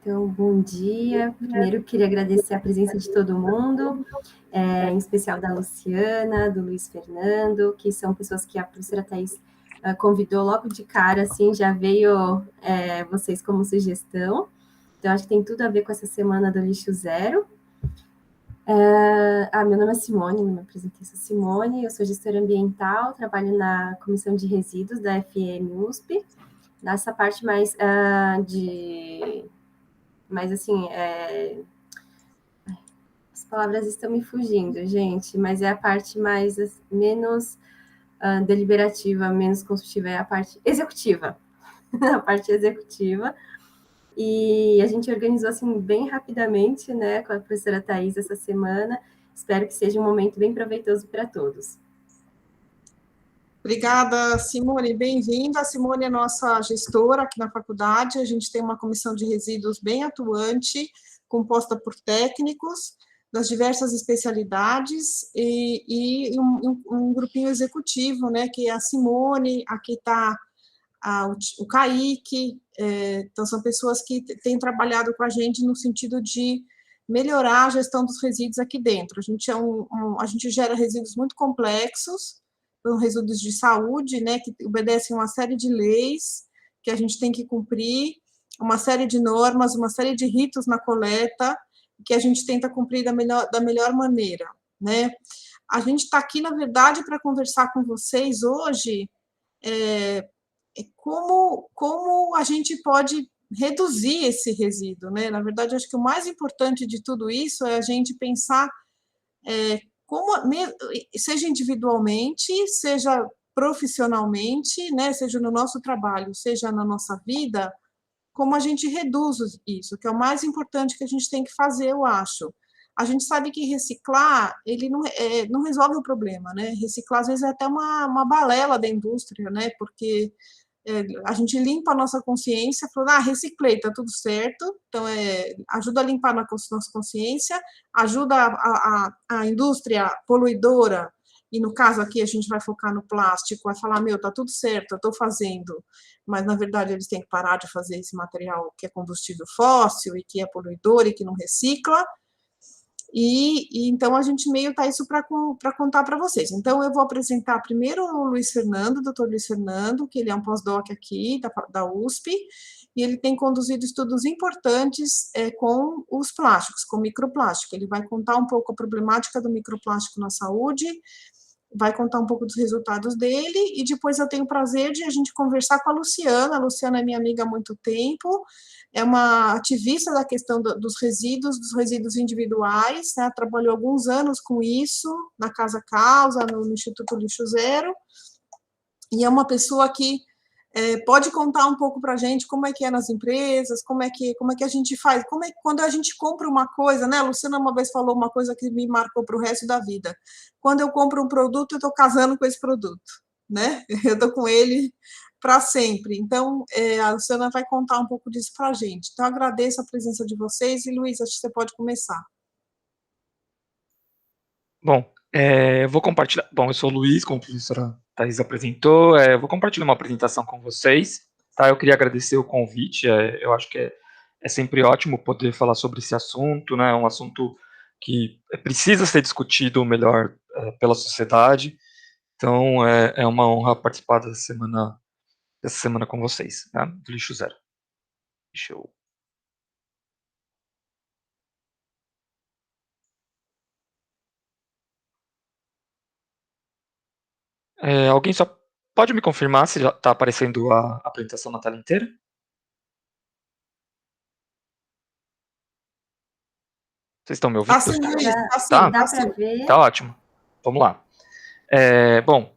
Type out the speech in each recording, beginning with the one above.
Então, bom dia. Primeiro, queria agradecer a presença de todo mundo, em especial da Luciana, do Luiz Fernando, que são pessoas que a professora Thais convidou logo de cara, assim, já veio vocês como sugestão. Então, acho que tem tudo a ver com essa semana do lixo zero. Meu nome é Simone, não me apresentei, sou Simone, eu sou gestora ambiental, trabalho na Comissão de Resíduos da FM USP, nessa parte mais Mas, assim, as palavras estão me fugindo, gente, mas é a parte menos deliberativa, menos construtiva, é a parte executiva. A parte executiva. E a gente organizou, assim, bem rapidamente, né, com a professora Thais essa semana. Espero que seja um momento bem proveitoso para todos. Obrigada, Simone, bem-vinda. A Simone é nossa gestora aqui na faculdade, a gente tem uma comissão de resíduos bem atuante, composta por técnicos das diversas especialidades e um grupinho executivo, né, que é a Simone, aqui está o Kaique, então são pessoas que têm trabalhado com a gente no sentido de melhorar a gestão dos resíduos aqui dentro. A gente gera resíduos muito complexos, são resíduos de saúde, né, que obedecem uma série de leis que a gente tem que cumprir, uma série de normas, uma série de ritos na coleta, que a gente tenta cumprir da melhor maneira, né. A gente está aqui, na verdade, para conversar com vocês hoje como a gente pode reduzir esse resíduo, né. Na verdade, acho que o mais importante de tudo isso é a gente pensar como, seja individualmente, seja profissionalmente, né, seja no nosso trabalho, seja na nossa vida, como a gente reduz isso, que é o mais importante que a gente tem que fazer, eu acho. A gente sabe que reciclar, ele não resolve o problema, né? Reciclar, às vezes, é até uma balela da indústria, né? Porque a gente limpa a nossa consciência, falando, reciclei, tá tudo certo, então ajuda a limpar a nossa consciência, ajuda a indústria poluidora, e no caso aqui a gente vai focar no plástico, vai falar, tá tudo certo, eu estou fazendo, mas na verdade eles têm que parar de fazer esse material que é combustível fóssil, e que é poluidor, e que não recicla, e então a gente meio tá isso para contar para vocês. Então eu vou apresentar primeiro o Luiz Fernando, o doutor Luiz Fernando, que ele é um pós-doc aqui da USP, e ele tem conduzido estudos importantes com os plásticos, com microplástico. Ele vai contar um pouco a problemática do microplástico na saúde, vai contar um pouco dos resultados dele, e depois eu tenho o prazer de a gente conversar com a Luciana. A Luciana é minha amiga há muito tempo, é uma ativista da questão dos resíduos individuais, né? Trabalhou alguns anos com isso, na Casa Causa, no Instituto Lixo Zero, e é uma pessoa que pode contar um pouco para a gente como é que é nas empresas, como é que a gente faz, quando a gente compra uma coisa, né? A Luciana uma vez falou uma coisa que me marcou para o resto da vida. Quando eu compro um produto, eu estou casando com esse produto, né? Eu estou com ele para sempre. Então, a Luciana vai contar um pouco disso para a gente. Então, agradeço a presença de vocês, e Luiz, acho que você pode começar. Bom, eu vou compartilhar. Bom, eu sou o Luiz, como a professora Thais apresentou, eu vou compartilhar uma apresentação com vocês. Tá? Eu queria agradecer o convite, eu acho que é sempre ótimo poder falar sobre esse assunto, né? Um assunto que precisa ser discutido melhor pela sociedade. Então, é uma honra participar dessa semana com vocês, tá? Do Lixo Zero. Deixa eu... alguém só pode me confirmar se já está aparecendo a apresentação na tela inteira? Vocês estão me ouvindo? Assim, Luiz, Tá? Dá para ver. Tá ótimo. Vamos lá. Bom,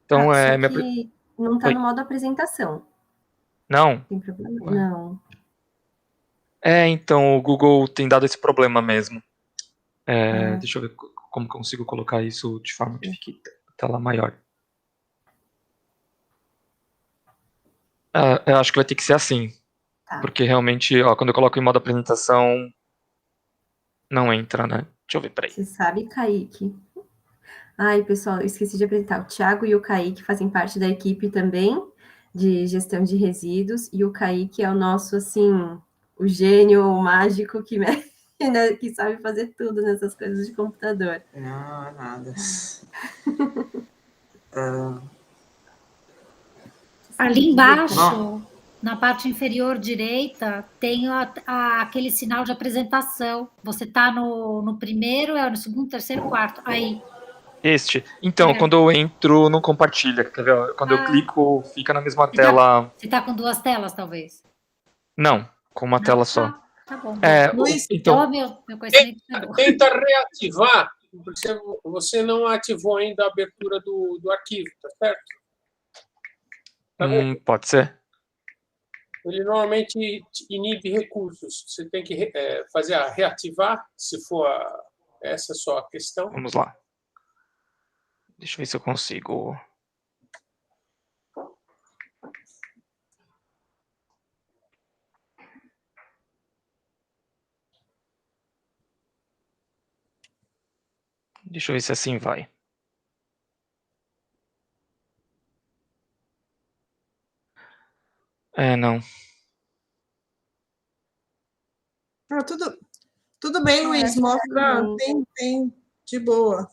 então... Só que não está no modo apresentação. Não? Tem problema? Ué. Não. Então o Google tem dado esse problema mesmo. Deixa eu ver como consigo colocar isso de forma que fique a tela maior. Eu acho que vai ter que ser assim. Tá. Porque realmente, quando eu coloco em modo apresentação, não entra, né? Deixa eu ver, peraí. Você sabe, Kaique? Ai, pessoal, eu esqueci de apresentar. O Thiago e o Kaique fazem parte da equipe também, de gestão de resíduos, e o Kaique é o nosso, assim, o gênio mágico que, né, que sabe fazer tudo nessas coisas de computador. Não, é nada. Ali embaixo, na parte inferior direita, tem aquele sinal de apresentação. Você está no primeiro, no segundo, terceiro, quarto. Aí. Então, quando eu entro, não compartilha. Quer ver? Quando eu clico, fica na mesma tela. Você está com duas telas, talvez? Não, com uma tela só. Tá bom. Luiz, então, meu conhecimento tenta reativar, porque você não ativou ainda a abertura do arquivo, tá certo? Tá vendo? Pode ser. Ele normalmente inibe recursos. Você tem que fazer a reativar, se for essa só a questão. Vamos lá. Deixa eu ver se eu consigo. Deixa eu ver se assim vai. Não. Tudo bem, Luiz. Mostra, tem de boa.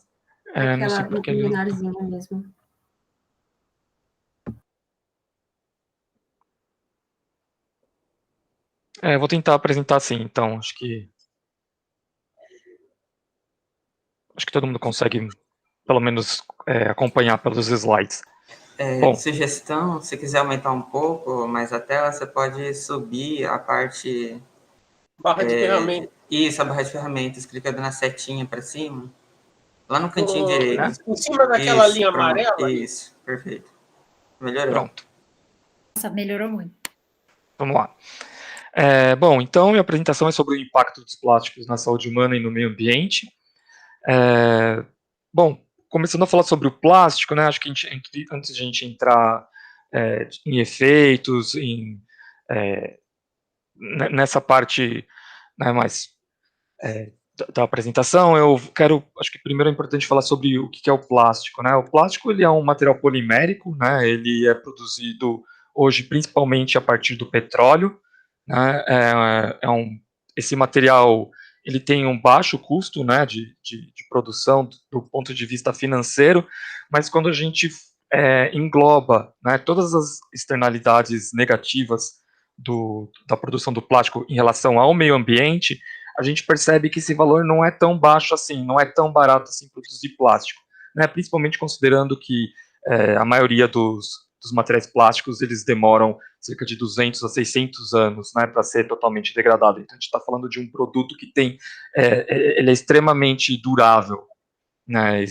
Não sei porque menorzinha mesmo. Eu vou tentar apresentar assim, então. Acho que todo mundo consegue, pelo menos, acompanhar pelos slides. Bom, sugestão, se quiser aumentar um pouco mais a tela, você pode subir a parte... Barra de ferramentas. Isso, a barra de ferramentas, clicando na setinha para cima. Lá no cantinho direito. Em cima daquela linha amarela? Isso, perfeito. Melhorou. Pronto. Nossa, melhorou muito. Vamos lá. Bom, então, minha apresentação é sobre o impacto dos plásticos na saúde humana e no meio ambiente. Bom, começando a falar sobre o plástico, né, acho que antes de a gente entrar em efeitos, nessa parte, né, mais da apresentação, eu quero, acho que primeiro é importante falar sobre o que é o plástico, né. O plástico, ele é um material polimérico, né, ele é produzido hoje principalmente a partir do petróleo, né, esse material, ele tem um baixo custo, né, de produção do ponto de vista financeiro, mas quando a gente engloba, né, todas as externalidades negativas da produção do plástico em relação ao meio ambiente, a gente percebe que esse valor não é tão baixo assim, não é tão barato assim produzir plástico, né, principalmente considerando que a maioria dos materiais plásticos, eles demoram cerca de 200 a 600 anos, né, para ser totalmente degradado. Então, a gente está falando de um produto que ele é extremamente durável, né,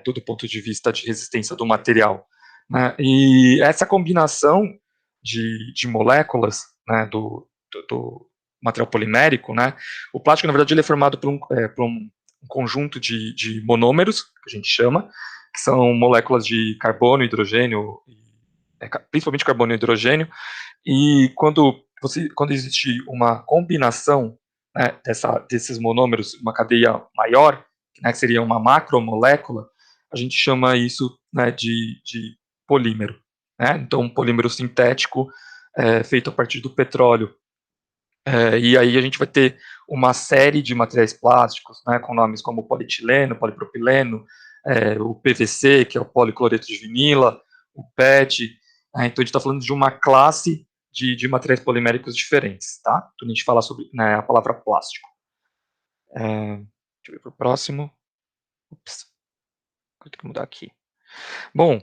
do ponto de vista de resistência do material, né, e essa combinação de moléculas, né, do material polimérico, né, o plástico, na verdade, ele é formado por um conjunto de monômeros, que a gente chama, que são moléculas de carbono, hidrogênio, principalmente carbono e hidrogênio, e quando existe uma combinação, né, desses monômeros, uma cadeia maior, né, que seria uma macromolécula, a gente chama isso, né, de polímero, né? Então, um polímero sintético feito a partir do petróleo. E aí a gente vai ter uma série de materiais plásticos, né, com nomes como polietileno, polipropileno, o PVC, que é o policloreto de vinila, o PET. Então, a gente está falando de uma classe de materiais poliméricos diferentes, tá? Então, a gente fala sobre, né, a palavra plástico. Deixa eu ir para o próximo. Ups. Vou ter que mudar aqui. Bom,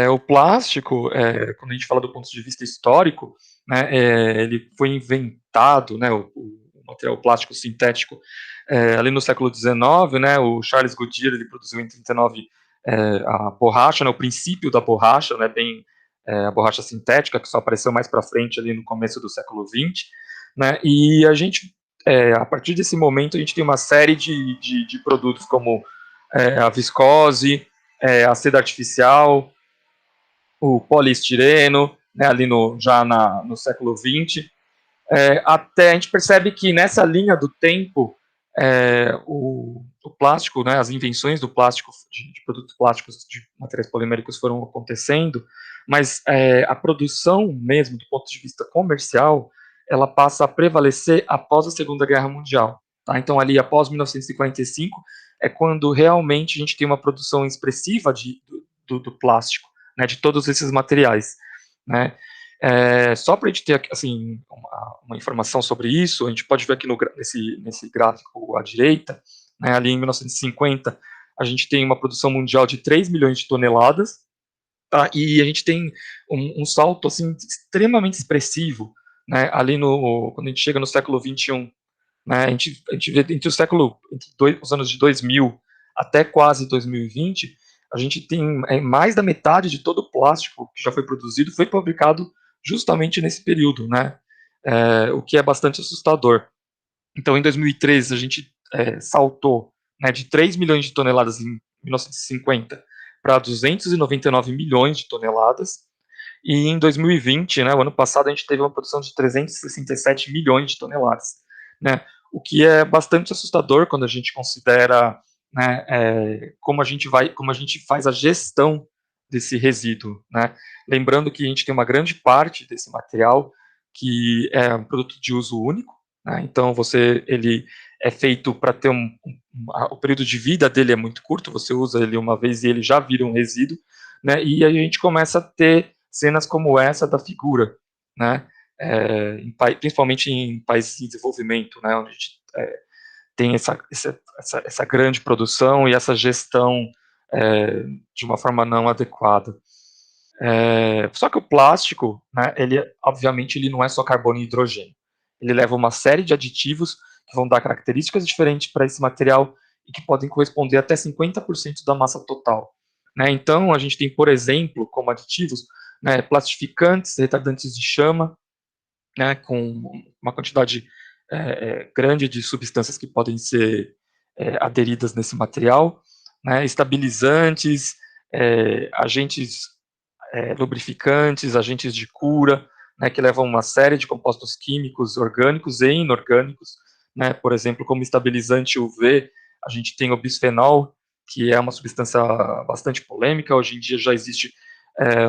o plástico, quando a gente fala do ponto de vista histórico, né, ele foi inventado, né, o material plástico sintético, ali no século XIX, né, o Charles Goodyear, ele produziu em 39 a borracha, né, o princípio da borracha, né, a borracha sintética, que só apareceu mais para frente ali no começo do século XX, né, e a gente, a partir desse momento, a gente tem uma série de produtos como a viscose, a seda artificial, o poliestireno, né, ali já no século XX, até a gente percebe que nessa linha do tempo, o plástico, né, as invenções do plástico, de produtos plásticos, de materiais poliméricos foram acontecendo, mas a produção mesmo, do ponto de vista comercial, ela passa a prevalecer após a Segunda Guerra Mundial. Tá? Então, ali, após 1945, é quando realmente a gente tem uma produção expressiva do plástico, né, de todos esses materiais. Né? Só para a gente ter assim, uma informação sobre isso, a gente pode ver aqui nesse gráfico à direita, né, ali em 1950, a gente tem uma produção mundial de 3 milhões de toneladas, tá? E a gente tem um salto assim, extremamente expressivo, né, ali quando a gente chega no século XXI. Né, a gente vê entre os anos de 2000 até quase 2020, a gente tem mais da metade de todo o plástico que já foi produzido foi fabricado justamente nesse período, né? O que é bastante assustador. Então, em 2013, a gente saltou, né, de 3 milhões de toneladas em 1950 para 299 milhões de toneladas, e em 2020, né, o ano passado, a gente teve uma produção de 367 milhões de toneladas, né, o que é bastante assustador quando a gente considera, né, como a gente faz a gestão desse resíduo, né? Lembrando que a gente tem uma grande parte desse material que é um produto de uso único, né? Então ele é feito para ter o período de vida dele é muito curto, você usa ele uma vez e ele já vira um resíduo, né? E aí a gente começa a ter cenas como essa da figura, né? Principalmente em países em desenvolvimento, né? Onde a gente tem essa grande produção e essa gestão de uma forma não adequada. Só que o plástico, né, obviamente, ele não é só carbono e hidrogênio. Ele leva uma série de aditivos que vão dar características diferentes para esse material e que podem corresponder até 50% da massa total. Né? Então, a gente tem, por exemplo, como aditivos, né, plastificantes, retardantes de chama, né, com uma quantidade grande de substâncias que podem ser aderidas nesse material, né, estabilizantes, agentes lubrificantes, agentes de cura, né, que levam uma série de compostos químicos orgânicos e inorgânicos, né, por exemplo, como estabilizante UV, a gente tem o bisfenol, que é uma substância bastante polêmica. Hoje em dia já existe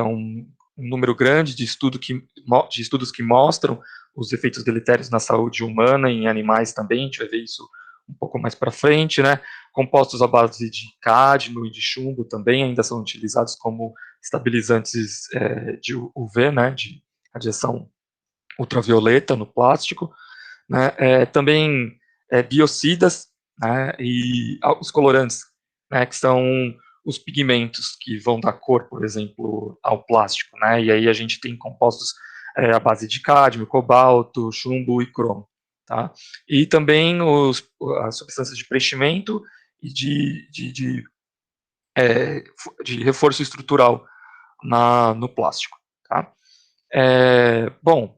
um número grande de estudos que mostram os efeitos deletérios na saúde humana e em animais também. A gente vai ver isso um pouco mais para frente, né? Compostos à base de cádmio e de chumbo também ainda são utilizados como estabilizantes de UV, né? De radiação ultravioleta no plástico, né? Também biocidas, né? E os colorantes, né? Que são os pigmentos que vão dar cor, por exemplo, ao plástico, né? E aí a gente tem compostos à base de cádmio, cobalto, chumbo e cromo, tá? E também as substâncias de preenchimento e de reforço estrutural no plástico, tá? Bom,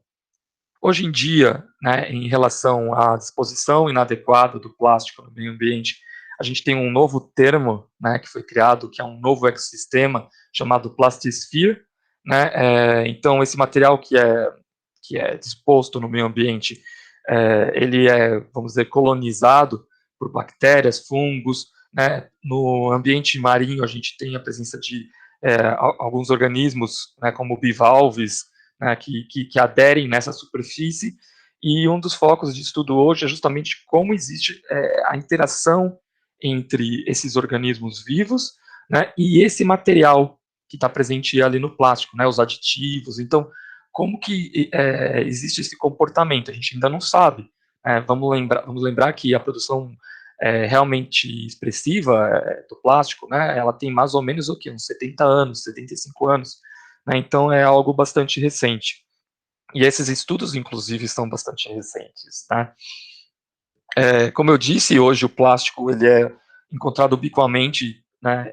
hoje em dia, né, em relação à disposição inadequada do plástico no meio ambiente, a gente tem um novo termo, né, que foi criado, que é um novo ecossistema chamado Plastisphere, né? Então, esse material que é disposto no meio ambiente, ele vamos dizer, colonizado por bactérias, fungos, né? No ambiente marinho, a gente tem a presença de alguns organismos, né, como bivalves, né, que aderem nessa superfície, e um dos focos de estudo hoje é justamente como existe a interação entre esses organismos vivos, né, e esse material que está presente ali no plástico, né, os aditivos. Então, como que existe esse comportamento? A gente ainda não sabe. Vamos lembrar que a produção realmente expressiva do plástico, né, ela tem mais ou menos uns 70 anos, 75 anos, né, então é algo bastante recente. E esses estudos, inclusive, são bastante recentes. Né? Como eu disse, hoje o plástico ele é encontrado ubiquamente, né,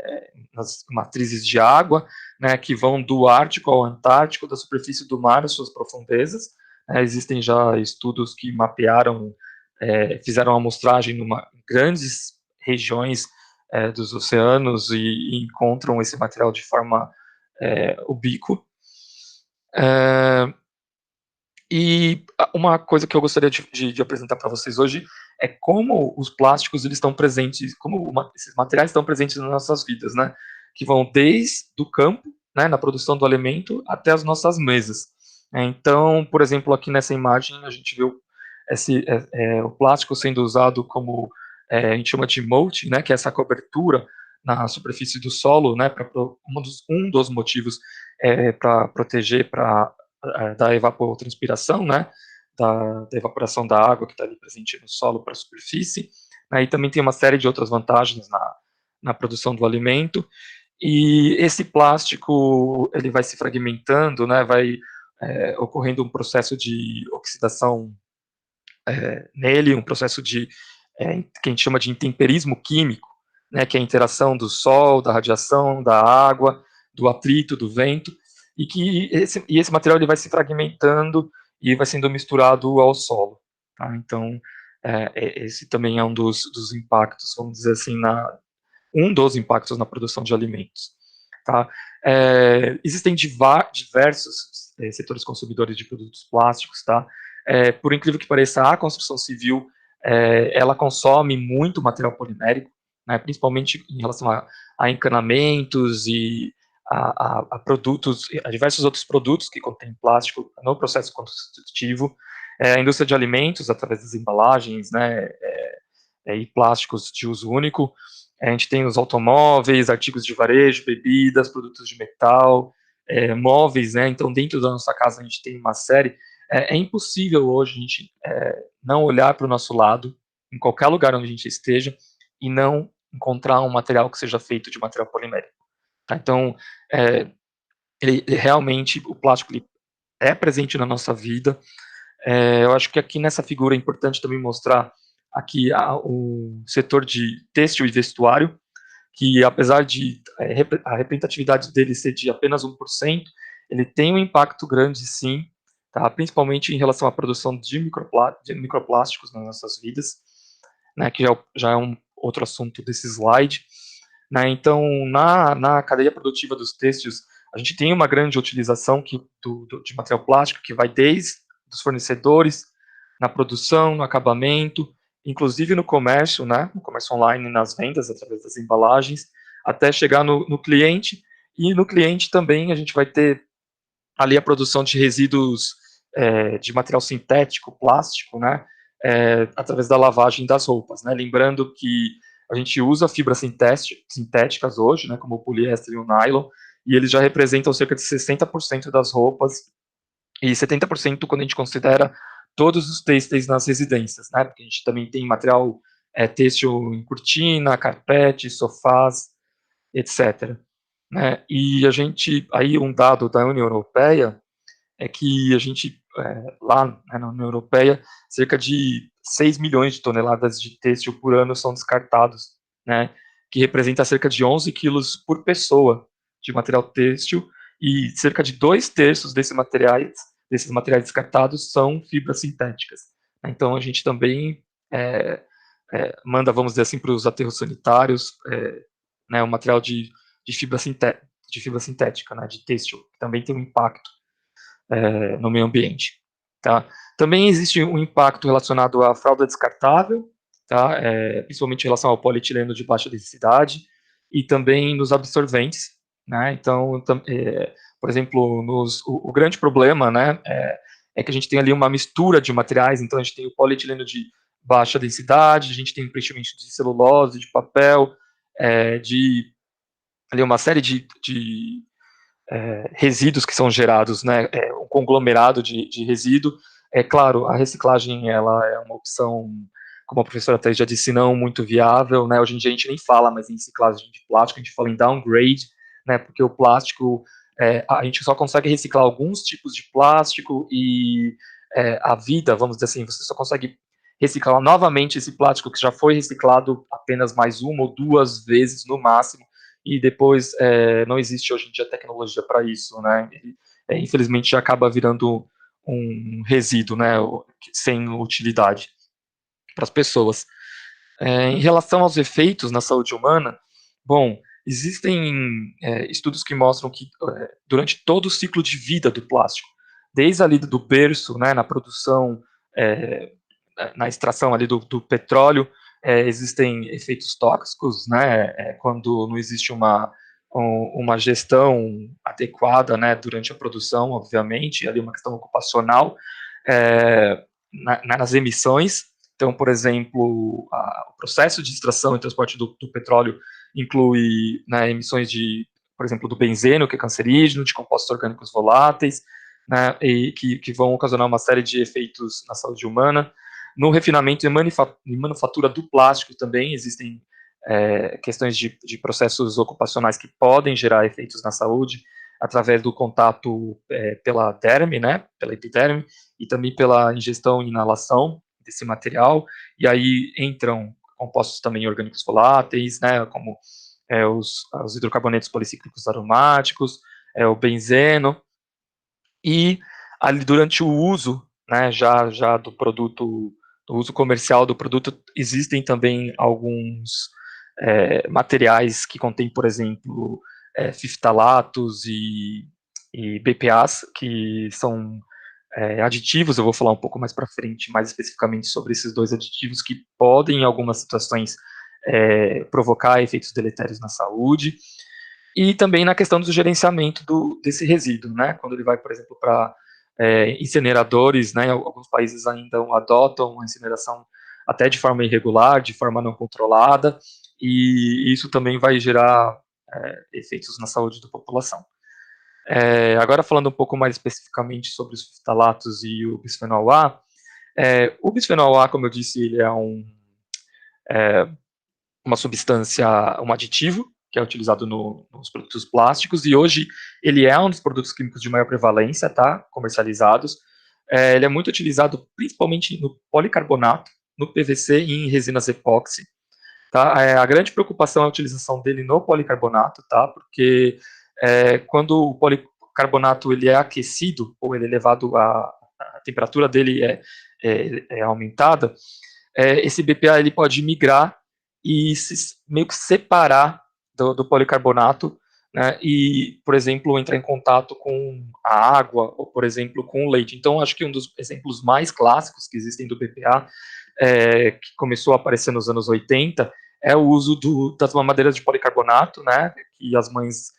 nas matrizes de água, né, que vão do Ártico ao Antártico, da superfície do mar às suas profundezas. Existem já estudos que mapearam, fizeram amostragem em grandes regiões dos oceanos e encontram esse material de forma ubíqua. E uma coisa que eu gostaria de apresentar para vocês hoje é como os plásticos eles estão presentes, como esses materiais estão presentes nas nossas vidas, né? Que vão desde o campo, né, na produção do alimento, até as nossas mesas. Então, por exemplo, aqui nessa imagem a gente viu o plástico sendo usado como a gente chama de mulch, né, que é essa cobertura na superfície do solo, né, um dos motivos para proteger da evapotranspiração, né, da evaporação da água que está ali presente no solo para a superfície. Aí também tem uma série de outras vantagens na produção do alimento. E esse plástico ele vai se fragmentando, né, vai ocorrendo um processo de oxidação nele, um processo de que a gente chama de intemperismo químico, né, que é a interação do sol, da radiação, da água, do atrito, do vento, e que esse material ele vai se fragmentando e vai sendo misturado ao solo. Tá? Então, esse também é um dos impactos, vamos dizer assim, um dos impactos na produção de alimentos. Tá? Existem diversos setores consumidores de produtos plásticos, tá? Por incrível que pareça, a construção civil ela consome muito material polimérico, né, principalmente em relação a encanamentos e a produtos, a diversos outros produtos que contêm plástico no processo construtivo. A indústria de alimentos, através das embalagens, né, e plásticos de uso único. A gente tem os automóveis, artigos de varejo, bebidas, produtos de metal, móveis, né? Então, dentro da nossa casa, a gente tem uma série. É impossível hoje a gente não olhar para o nosso lado, em qualquer lugar onde a gente esteja, e não encontrar um material que seja feito de material polimérico. Tá? Então, ele realmente, o plástico ele é presente na nossa vida. Eu acho que aqui nessa figura é importante também mostrar aqui o setor de têxtil e vestuário, que apesar de a representatividade dele ser de apenas 1%, ele tem um impacto grande sim, tá? Principalmente em relação à produção de microplásticos nas nossas vidas, né, que já é um outro assunto desse slide. Né? Então, na cadeia produtiva dos têxteis, a gente tem uma grande utilização de material plástico que vai desde os fornecedores, na produção, no acabamento, inclusive no comércio, né, no comércio online, nas vendas, através das embalagens, até chegar no cliente, e no cliente também a gente vai ter ali a produção de resíduos de material sintético, plástico, né, através da lavagem das roupas, né, lembrando que a gente usa fibras sintéticas hoje, né, como o poliéster e o nylon, e eles já representam cerca de 60% das roupas, e 70% quando a gente considera todos os têxteis nas residências, né, porque a gente também tem material têxtil em cortina, carpete, sofás, etc. Né, e a gente, aí um dado da União Europeia, é que a gente, lá né, na União Europeia, cerca de 6 milhões de toneladas de têxtil por ano são descartados, né, que representa cerca de 11 quilos por pessoa de material têxtil, e cerca de 2/3 desses materiais descartados são fibras sintéticas. Então, a gente também manda, vamos dizer assim, para os aterros sanitários, né, o material de fibra sintética, né, de têxtil, que também tem um impacto no meio ambiente. Tá? Também existe um impacto relacionado à fralda descartável, tá? Principalmente em relação ao polietileno de baixa densidade, e também nos absorventes. Né? Então, por exemplo, o grande problema, né, é que a gente tem ali uma mistura de materiais, então a gente tem o polietileno de baixa densidade, a gente tem o preenchimento de celulose, de papel, de ali uma série de resíduos que são gerados, né, um conglomerado de resíduo. Claro, a reciclagem ela é uma opção, como a professora Thais já disse, não muito viável, né, hoje em dia a gente nem fala mais em reciclagem de plástico, a gente fala em downgrade, né, porque o plástico, a gente só consegue reciclar alguns tipos de plástico e a vida, vamos dizer assim, você só consegue reciclar novamente esse plástico que já foi reciclado apenas mais uma ou duas vezes no máximo, e depois não existe hoje em dia tecnologia para isso, né? E, infelizmente já acaba virando um resíduo, né, sem utilidade para as pessoas. Em relação aos efeitos na saúde humana, bom, existem estudos que mostram que durante todo o ciclo de vida do plástico, desde ali do berço, né, na produção, na extração ali do petróleo, existem efeitos tóxicos, né, quando não existe uma gestão adequada, né, durante a produção, obviamente, ali uma questão ocupacional, nas emissões. Então, por exemplo, o processo de extração e transporte do petróleo inclui, né, emissões por exemplo, do benzeno, que é cancerígeno, de compostos orgânicos voláteis, né, e que vão ocasionar uma série de efeitos na saúde humana. No refinamento e manufatura do plástico também existem questões de processos ocupacionais que podem gerar efeitos na saúde, através do contato pela derme, né, pela epiderme, e também pela ingestão e inalação desse material, e aí entram compostos também orgânicos voláteis, né, como os hidrocarbonetos policíclicos aromáticos, o benzeno, e ali durante o uso, né, já do produto, do uso comercial do produto, existem também alguns materiais que contêm, por exemplo, fiftalatos e BPAs, que são aditivos. Eu vou falar um pouco mais para frente, mais especificamente sobre esses dois aditivos que podem, em algumas situações, provocar efeitos deletérios na saúde, e também na questão do gerenciamento desse resíduo, né? Quando ele vai, por exemplo, para incineradores, né? Alguns países ainda adotam a incineração até de forma irregular, de forma não controlada, e isso também vai gerar efeitos na saúde da população. Agora, falando um pouco mais especificamente sobre os ftalatos e o bisfenol A, o bisfenol A, como eu disse, ele é uma substância, um aditivo, que é utilizado nos produtos plásticos, e hoje ele é um dos produtos químicos de maior prevalência, tá, comercializados. Ele é muito utilizado principalmente no policarbonato, no PVC e em resinas epóxi. Tá? A grande preocupação é a utilização dele no policarbonato, tá? Porque quando o policarbonato ele é aquecido, ou ele é levado a temperatura dele é aumentada, esse BPA ele pode migrar e meio que separar do policarbonato, né, e, por exemplo, entrar em contato com a água, ou, por exemplo, com o leite. Então, acho que um dos exemplos mais clássicos que existem do BPA, que começou a aparecer nos anos 80, é o uso das mamadeiras de policarbonato, né, que as mães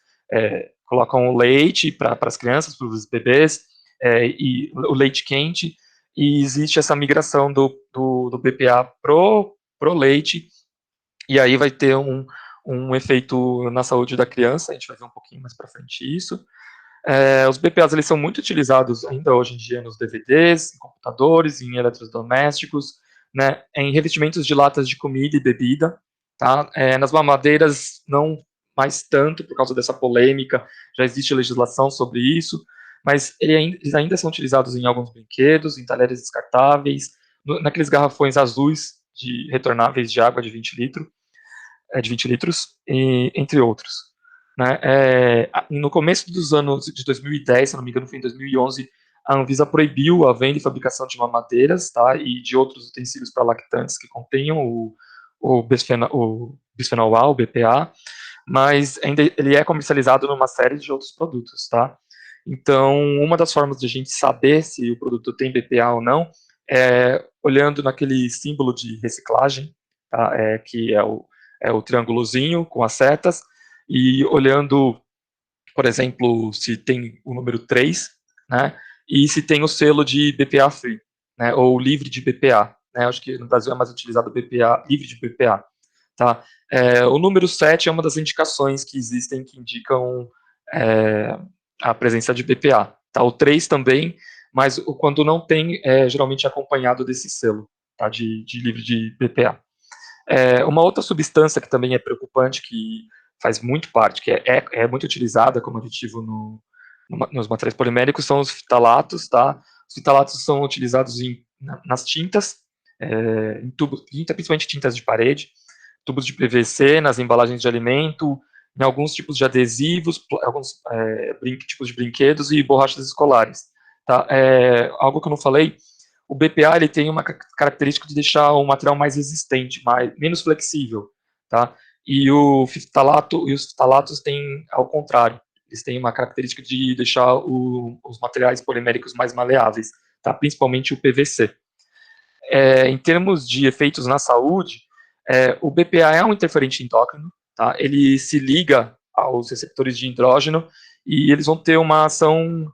colocam o leite para as crianças, para os bebês, e o leite quente, e existe essa migração do BPA pro leite, e aí vai ter um efeito na saúde da criança. A gente vai ver um pouquinho mais para frente isso. Os BPAs eles são muito utilizados ainda hoje em dia nos DVDs, em computadores, em eletrodomésticos, né, em revestimentos de latas de comida e bebida, tá? Nas mamadeiras não mais tanto, por causa dessa polêmica, já existe legislação sobre isso, mas eles ainda são utilizados em alguns brinquedos, em talheres descartáveis, naqueles garrafões azuis retornáveis de água de 20 litros, entre outros. Né? No começo dos anos de 2010, se não me engano, foi em 2011, a Anvisa proibiu a venda e fabricação de mamadeiras, tá, e de outros utensílios para lactantes que contenham o bisfenol A, o BPA, mas ainda ele é comercializado numa série de outros produtos, tá? Então, uma das formas de a gente saber se o produto tem BPA ou não é olhando naquele símbolo de reciclagem, tá? Que é o triângulozinho com as setas, e olhando, por exemplo, se tem o número 3, né, e se tem o selo de BPA Free, né, ou livre de BPA. Né, acho que no Brasil é mais utilizado BPA, livre de BPA. Tá? O número 7 é uma das indicações que existem que indicam a presença de BPA. Tá? O 3 também, mas quando não tem, geralmente é acompanhado desse selo, tá? de livre de BPA. Uma outra substância que também é preocupante, que faz muito parte, que é muito utilizada como aditivo nos materiais poliméricos, são os ftalatos. Tá? Os ftalatos são utilizados nas tintas, principalmente tintas de parede, tubos de PVC, nas embalagens de alimento, em alguns tipos de adesivos, alguns tipos de brinquedos e borrachas escolares. Tá? Algo que eu não falei, o BPA ele tem uma característica de deixar o material mais resistente, menos flexível. Tá? E os ftalatos têm ao contrário. eles têm uma característica de deixar os materiais poliméricos mais maleáveis, tá? Principalmente o PVC. Em termos de efeitos na saúde, o BPA é um interferente endócrino, tá? Ele se liga aos receptores de andrógeno e eles vão ter uma ação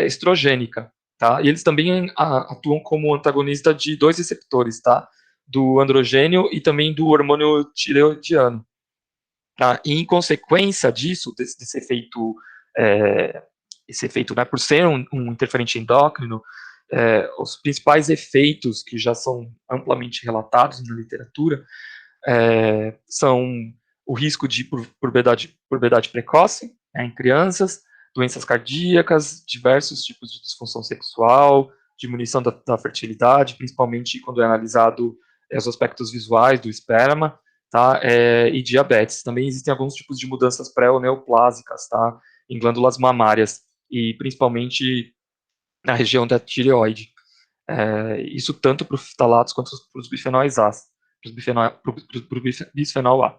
estrogênica, tá? E eles também atuam como antagonista de 2 receptores, tá? Do androgênio e também do hormônio tireoidiano. Tá? E em consequência disso, desse efeito, né, por ser um interferente endócrino, os principais efeitos que já são amplamente relatados na literatura são o risco de puberdade precoce, né, em crianças, doenças cardíacas, diversos tipos de disfunção sexual, diminuição da fertilidade, principalmente quando é analisado os aspectos visuais do esperma, tá, e diabetes. Também existem alguns tipos de mudanças pré ou neoplásicas, tá, em glândulas mamárias, e principalmente na região da tireoide. Isso tanto para os fitalatos quanto para os bifenóis A, para o bisfenol A.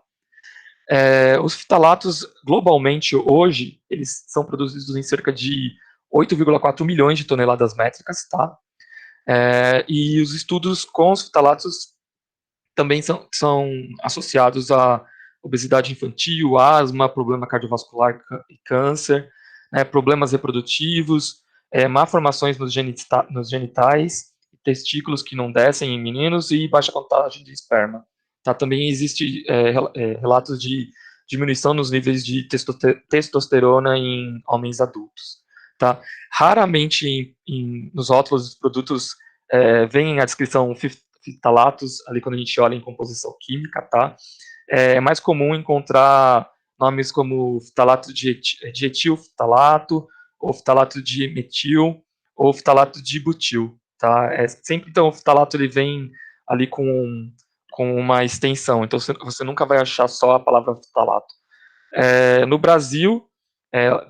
Os fitalatos, globalmente, hoje, eles são produzidos em cerca de 8,4 milhões de toneladas métricas, tá? E os estudos com os fitalatos também são associados a obesidade infantil, asma, problema cardiovascular e câncer, né, problemas reprodutivos, malformações nos genitais, testículos que não descem em meninos e baixa contagem de esperma. Tá? Também existe relatos de diminuição nos níveis de testosterona em homens adultos. Tá? Raramente nos rótulos dos produtos vem a descrição fitalatos, ali quando a gente olha em composição química, tá? É mais comum encontrar nomes como fitalato de etilfitalato, ou fitalato de metil, ou fitalato de butil, tá? Sempre, então, o fitalato ele vem ali com uma extensão, então você nunca vai achar só a palavra fitalato. No Brasil,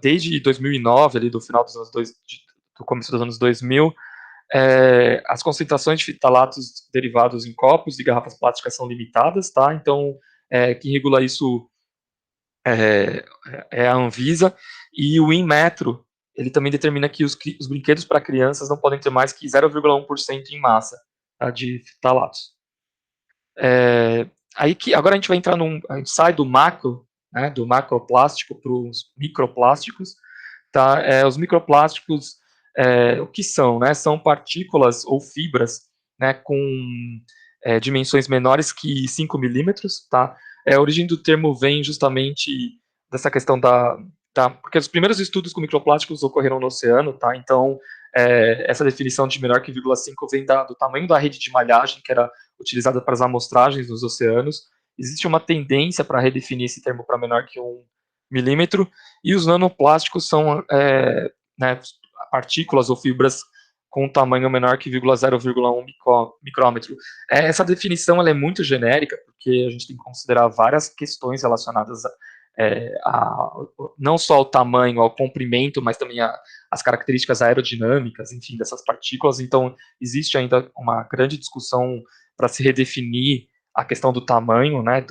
desde 2009, ali do final dos anos do começo dos anos 2000, as concentrações de fitalatos derivados em copos e garrafas plásticas são limitadas, tá? Então, quem regula isso é a Anvisa, e o Inmetro, ele também determina que os brinquedos para crianças não podem ter mais que 0,1% em massa, tá, de fitalatos. Agora a gente vai entrar a gente sai do macro, né, do macroplástico para os microplásticos, tá? Os microplásticos, o que são, né? São partículas ou fibras, né, com dimensões menores que 5 milímetros, tá? A origem do termo vem justamente dessa questão porque os primeiros estudos com microplásticos ocorreram no oceano, tá? Então, essa definição de menor que 0,5 vem do tamanho da rede de malhagem que era utilizada para as amostragens nos oceanos. Existe uma tendência para redefinir esse termo para menor que 1 milímetro, e os nanoplásticos são né, partículas ou fibras com tamanho menor que 0,1 micrômetro. Essa definição ela é muito genérica, porque a gente tem que considerar várias questões relacionadas não só ao tamanho, ao comprimento, mas também as características aerodinâmicas, enfim, dessas partículas. Então, existe ainda uma grande discussão para se redefinir a questão do tamanho, né,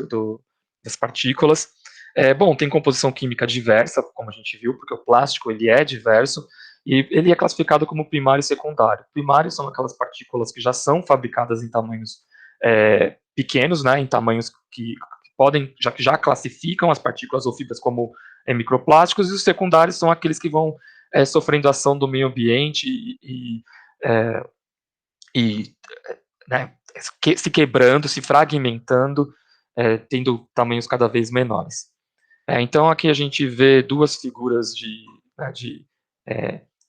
das partículas. Bom, tem composição química diversa, como a gente viu, porque o plástico ele é diverso, e ele é classificado como primário e secundário. Primários são aquelas partículas que já são fabricadas em tamanhos pequenos, né, em tamanhos que já classificam as partículas ou fibras como microplásticos, e os secundários são aqueles que vão sofrendo ação do meio ambiente né, se quebrando, se fragmentando, tendo tamanhos cada vez menores. Então, aqui a gente vê duas figuras de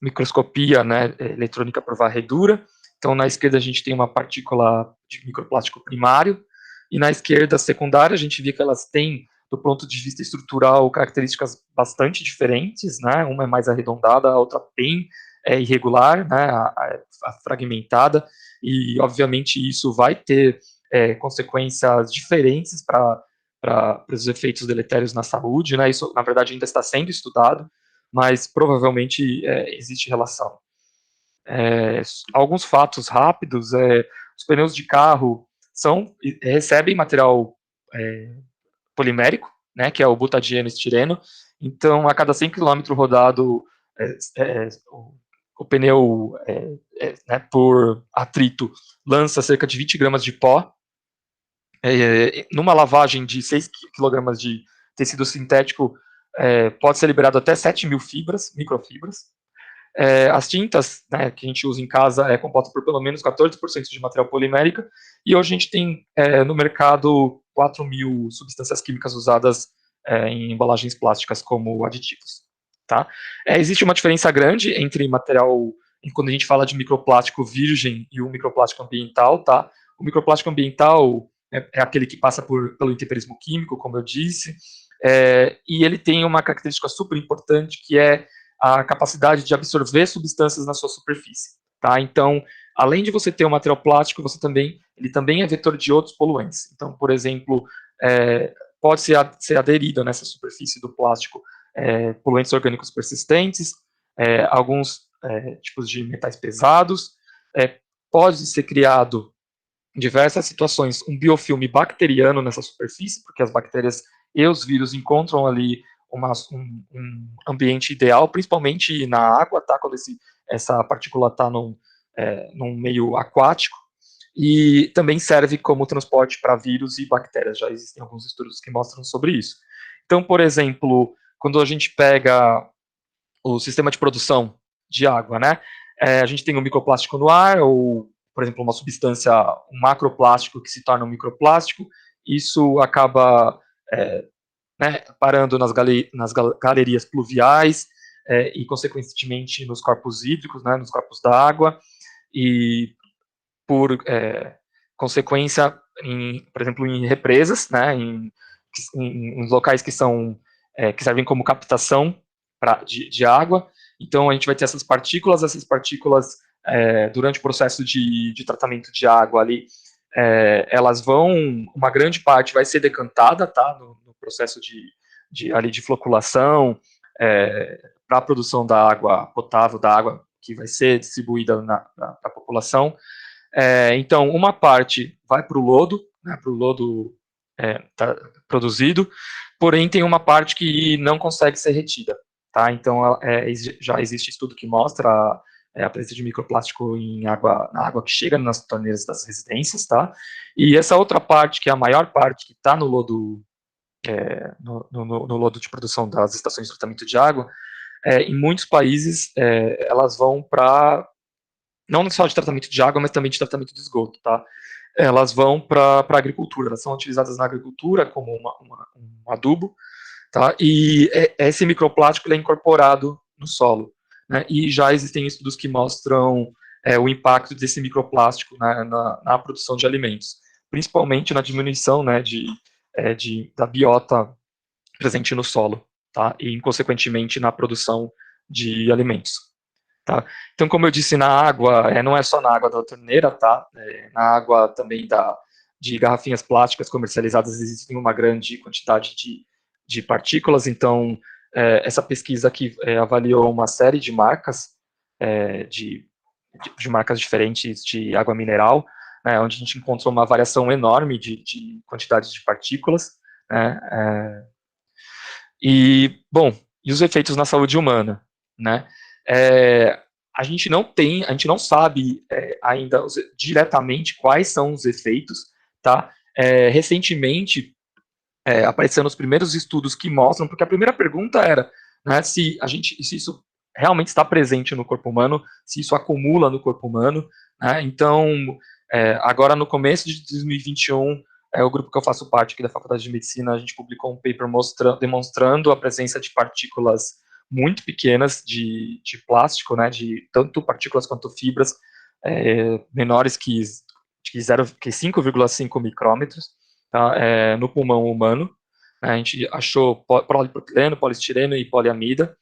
microscopia, né, eletrônica por varredura. Então, na esquerda a gente tem uma partícula de microplástico primário, e na esquerda secundária a gente vê que elas têm, do ponto de vista estrutural, características bastante diferentes, né? Uma é mais arredondada, a outra bem irregular, né? A fragmentada, e obviamente isso vai ter consequências diferentes para os efeitos deletérios na saúde, né? Isso, na verdade, ainda está sendo estudado, mas provavelmente existe relação. Alguns fatos rápidos: os pneus de carro recebem material polimérico, né, que é o butadieno e estireno, Então, a cada 100 km rodado, o pneu, né, por atrito, lança cerca de 20 gramas de pó. Numa lavagem de 6 kg de tecido sintético, pode ser liberado até 7.000 microfibras. As tintas, né, que a gente usa em casa é composta por pelo menos 14% de material polimérico, e hoje a gente tem no mercado 4.000 substâncias químicas usadas em embalagens plásticas como aditivos. Tá? Existe uma diferença grande entre material, quando a gente fala de microplástico virgem e o microplástico ambiental. Tá? O microplástico ambiental é aquele que passa pelo intemperismo químico, como eu disse, e ele tem uma característica super importante, que é a capacidade de absorver substâncias na sua superfície. Tá? Então, além de você ter um material plástico, ele também é vetor de outros poluentes. Então, por exemplo, pode ser aderido nessa superfície do plástico poluentes orgânicos persistentes, alguns tipos de metais pesados, pode ser criado em diversas situações um biofilme bacteriano nessa superfície, porque as bactérias e os vírus encontram ali um ambiente ideal, principalmente na água, tá? Quando essa partícula está num meio aquático, e também serve como transporte para vírus e bactérias. Já existem alguns estudos que mostram sobre isso. Então, por exemplo, quando a gente pega o sistema de produção de água, né? A gente tem um microplástico no ar, ou, por exemplo, uma substância, um macroplástico que se torna um microplástico. Isso acaba né, parando nas galerias pluviais e, consequentemente, nos corpos hídricos, né, nos corpos da água, e, por consequência, por exemplo, em represas, né, em locais que servem como captação de água. Então, a gente vai ter essas partículas durante o processo de tratamento de água ali, elas uma grande parte vai ser decantada, tá, no processo de floculação, para a produção da água potável, da água que vai ser distribuída para a população. Então, uma parte vai para o lodo, né, para o lodo produzido, porém tem uma parte que não consegue ser retida. Tá? Então, já existe estudo que mostra a presença de microplástico na água que chega nas torneiras das residências, tá? E essa outra parte, que é a maior parte, que está no lodo, no lodo de produção das estações de tratamento de água, em muitos países elas vão para, não só de tratamento de água, mas também de tratamento de esgoto, tá? Elas vão para a agricultura, elas são utilizadas na agricultura como um adubo, tá? E esse microplástico é incorporado no solo, né? E já existem estudos que mostram o impacto desse microplástico, né, na produção de alimentos, principalmente na diminuição, né, da biota presente no solo, tá? E, consequentemente, na produção de alimentos. Tá? Então, como eu disse, na água, não é só na água da torneira, tá? Na água também de garrafinhas plásticas comercializadas existem uma grande quantidade de partículas. Então, essa pesquisa aqui avaliou uma série de marcas, de marcas diferentes de água mineral, né, onde a gente encontrou uma variação enorme de quantidade de partículas, né, e os efeitos na saúde humana, né? A gente não sabe ainda diretamente quais são os efeitos, tá? Recentemente apareceram os primeiros estudos que mostram, porque a primeira pergunta era, né, se isso realmente está presente no corpo humano, se isso acumula no corpo humano, né? Então, agora no começo de 2021, o grupo que eu faço parte aqui da Faculdade de Medicina, a gente publicou um paper demonstrando a presença de partículas muito pequenas de plástico, né, de tanto partículas quanto fibras, menores que 5,5 micrômetros, tá, no pulmão humano. A gente achou polipropileno, poliestireno e poliamida.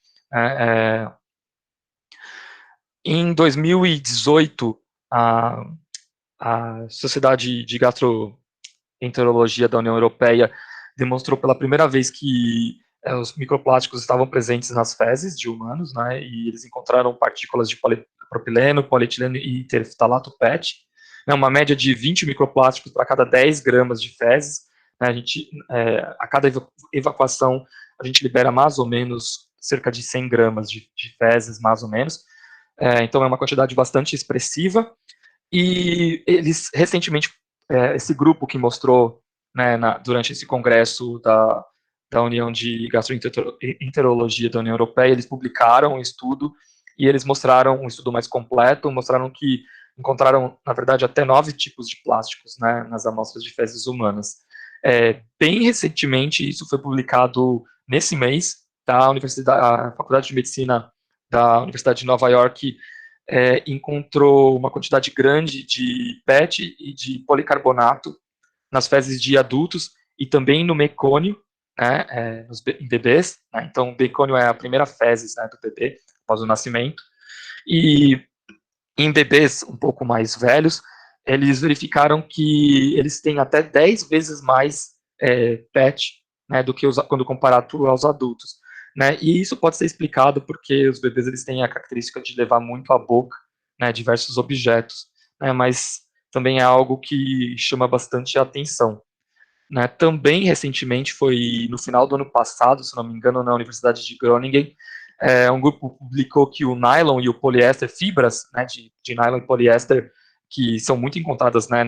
Em 2018, a Sociedade de Gastroenterologia da União Europeia demonstrou pela primeira vez que os microplásticos estavam presentes nas fezes de humanos, né, e eles encontraram partículas de polipropileno, polietileno e terftalato PET, né, uma média de 20 microplásticos para cada 10 gramas de fezes. Né, a cada evacuação, a gente libera mais ou menos cerca de 100 gramas de fezes, mais ou menos. Então é uma quantidade bastante expressiva. E eles, recentemente, esse grupo que mostrou, né, durante esse congresso da União de Gastroenterologia da União Europeia, eles publicaram um estudo, e eles mostraram um estudo mais completo, mostraram que encontraram, na verdade, até 9 tipos de plásticos, né, nas amostras de fezes humanas. Bem recentemente, isso foi publicado nesse mês, tá? A Faculdade de Medicina da Universidade de Nova York encontrou uma quantidade grande de PET e de policarbonato nas fezes de adultos e também no mecônio, né, em bebês. Né? Então, o mecônio é a primeira fezes, né, do bebê após o nascimento. E em bebês um pouco mais velhos, eles verificaram que eles têm até 10 vezes mais PET, né, do que quando comparado aos adultos. Né, e isso pode ser explicado porque os bebês eles têm a característica de levar muito à boca, né, diversos objetos, né, mas também é algo que chama bastante atenção. Né. Também, recentemente, foi no final do ano passado, se não me engano, na Universidade de Groningen, um grupo publicou que o nylon e o poliéster, fibras, né, de nylon e poliéster, que são muito encontradas, né,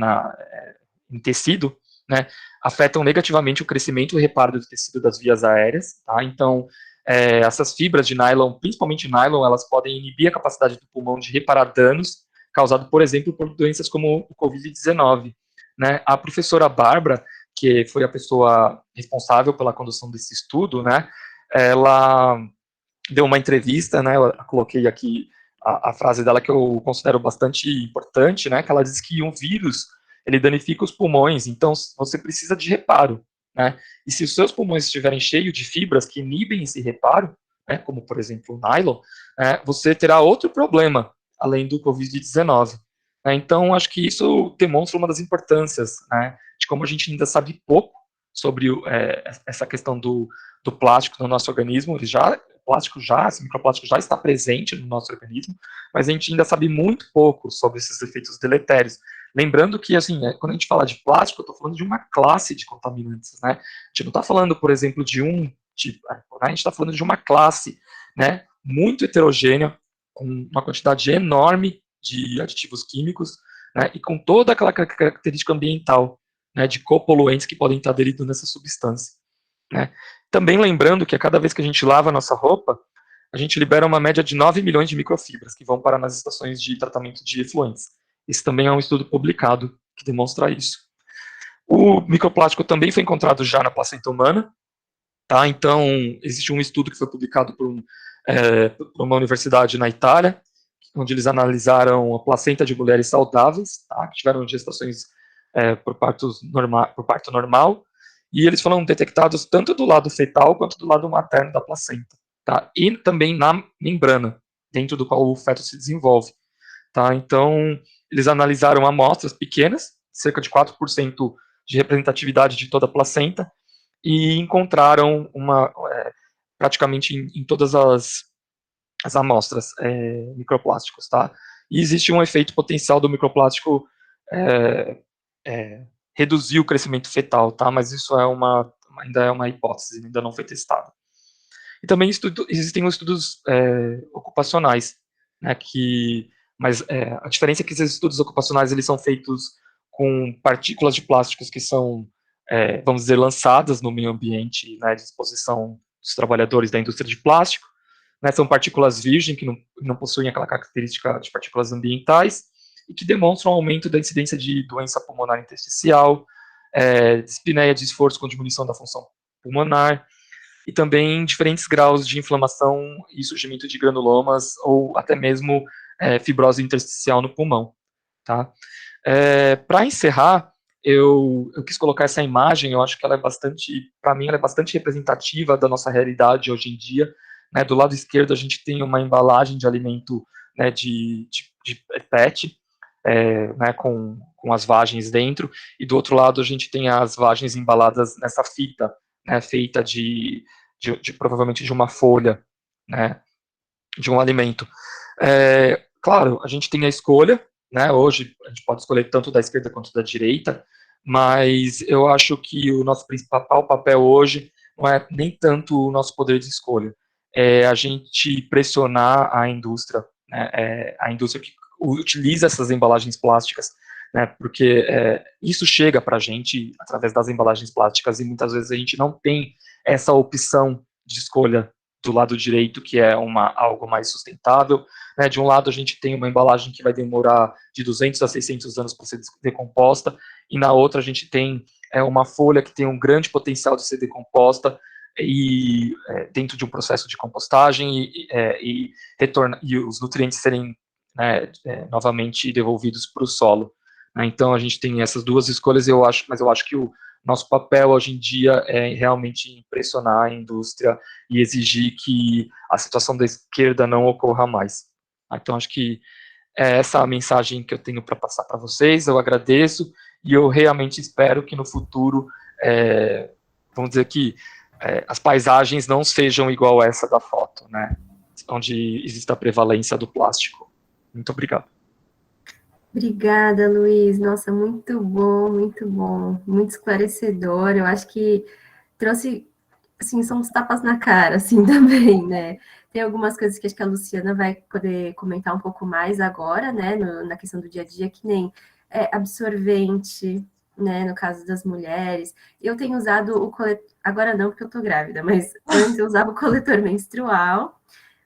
em tecido, né, afetam negativamente o crescimento e o reparo do tecido das vias aéreas. Tá? Então, essas fibras de nylon, principalmente nylon, elas podem inibir a capacidade do pulmão de reparar danos causados, por exemplo, por doenças como o Covid-19. Né? A professora Bárbara, que foi a pessoa responsável pela condução desse estudo, né, ela deu uma entrevista, né, eu coloquei aqui a frase dela que eu considero bastante importante, né, que ela diz que um vírus, ele danifica os pulmões, então você precisa de reparo, né, e se os seus pulmões estiverem cheios de fibras que inibem esse reparo, né, como por exemplo o nylon, você terá outro problema, além do Covid-19. Então, acho que isso demonstra uma das importâncias, né, de como a gente ainda sabe pouco sobre essa questão do plástico no nosso organismo. Esse microplástico já está presente no nosso organismo, mas a gente ainda sabe muito pouco sobre esses efeitos deletérios. Lembrando que, assim, quando a gente fala de plástico, eu estou falando de uma classe de contaminantes, né? A gente não está falando, por exemplo, de um tipo, né? A gente está falando de uma classe, né, muito heterogênea, com uma quantidade enorme de aditivos químicos, né, e com toda aquela característica ambiental, né, de copoluentes que podem estar aderidos nessa substância. Né. Também lembrando que a cada vez que a gente lava a nossa roupa, a gente libera uma média de 9 milhões de microfibras que vão parar nas estações de tratamento de efluentes. Esse também é um estudo publicado que demonstra isso. O microplástico também foi encontrado já na placenta humana, tá? Então, existe um estudo que foi publicado por uma universidade na Itália, onde eles analisaram a placenta de mulheres saudáveis, tá? Que tiveram gestações por parto normal, e eles foram detectados tanto do lado fetal quanto do lado materno da placenta, tá? E também na membrana, dentro do qual o feto se desenvolve, tá? Então, eles analisaram amostras pequenas, cerca de 4% de representatividade de toda a placenta, e encontraram praticamente em todas as amostras microplásticos, tá? E existe um efeito potencial do microplástico reduzir o crescimento fetal, tá? Mas isso ainda é uma hipótese, ainda não foi testado. E também existem os estudos ocupacionais, né? Mas a diferença é que esses estudos ocupacionais eles são feitos com partículas de plásticos que são, vamos dizer, lançadas no meio ambiente, né, à disposição dos trabalhadores da indústria de plástico. Né, são partículas virgens que não possuem aquela característica de partículas ambientais e que demonstram um aumento da incidência de doença pulmonar intersticial, dispneia de esforço com diminuição da função pulmonar, e também diferentes graus de inflamação e surgimento de granulomas ou até mesmo fibrose intersticial no pulmão. Tá? Para encerrar, eu quis colocar essa imagem, eu acho que ela para mim, ela é bastante representativa da nossa realidade hoje em dia. Né, do lado esquerdo, a gente tem uma embalagem de alimento, né, de PET, né, com as vagens dentro, e do outro lado a gente tem as vagens embaladas nessa fita, né, feita provavelmente de uma folha, né, de um alimento. Claro, a gente tem a escolha, né, hoje a gente pode escolher tanto da esquerda quanto da direita, mas eu acho que o nosso principal papel hoje não é nem tanto o nosso poder de escolha, é a gente pressionar a indústria, né, a indústria que utiliza essas embalagens plásticas, né, porque isso chega para a gente através das embalagens plásticas e muitas vezes a gente não tem essa opção de escolha do lado direito, que é algo mais sustentável, né. De um lado a gente tem uma embalagem que vai demorar de 200 a 600 anos para ser decomposta, e na outra a gente tem uma folha que tem um grande potencial de ser decomposta e dentro de um processo de compostagem e os nutrientes serem, né, novamente devolvidos para o solo. Né. Então a gente tem essas duas escolhas, mas eu acho que o nosso papel hoje em dia é realmente impressionar a indústria e exigir que a situação da esquerda não ocorra mais. Então acho que é essa a mensagem que eu tenho para passar para vocês. Eu agradeço e eu realmente espero que no futuro, vamos dizer que as paisagens não sejam igual essa da foto, né, onde existe a prevalência do plástico. Muito obrigado. Obrigada, Luiz. Nossa, muito bom, muito esclarecedor. Eu acho que trouxe, assim, são uns tapas na cara, assim, também, né? Tem algumas coisas que acho que a Luciana vai poder comentar um pouco mais agora, né, na questão do dia a dia, que nem absorvente, né, no caso das mulheres. Eu tenho usado o coletor, agora não, porque eu tô grávida, mas antes eu usava o coletor menstrual,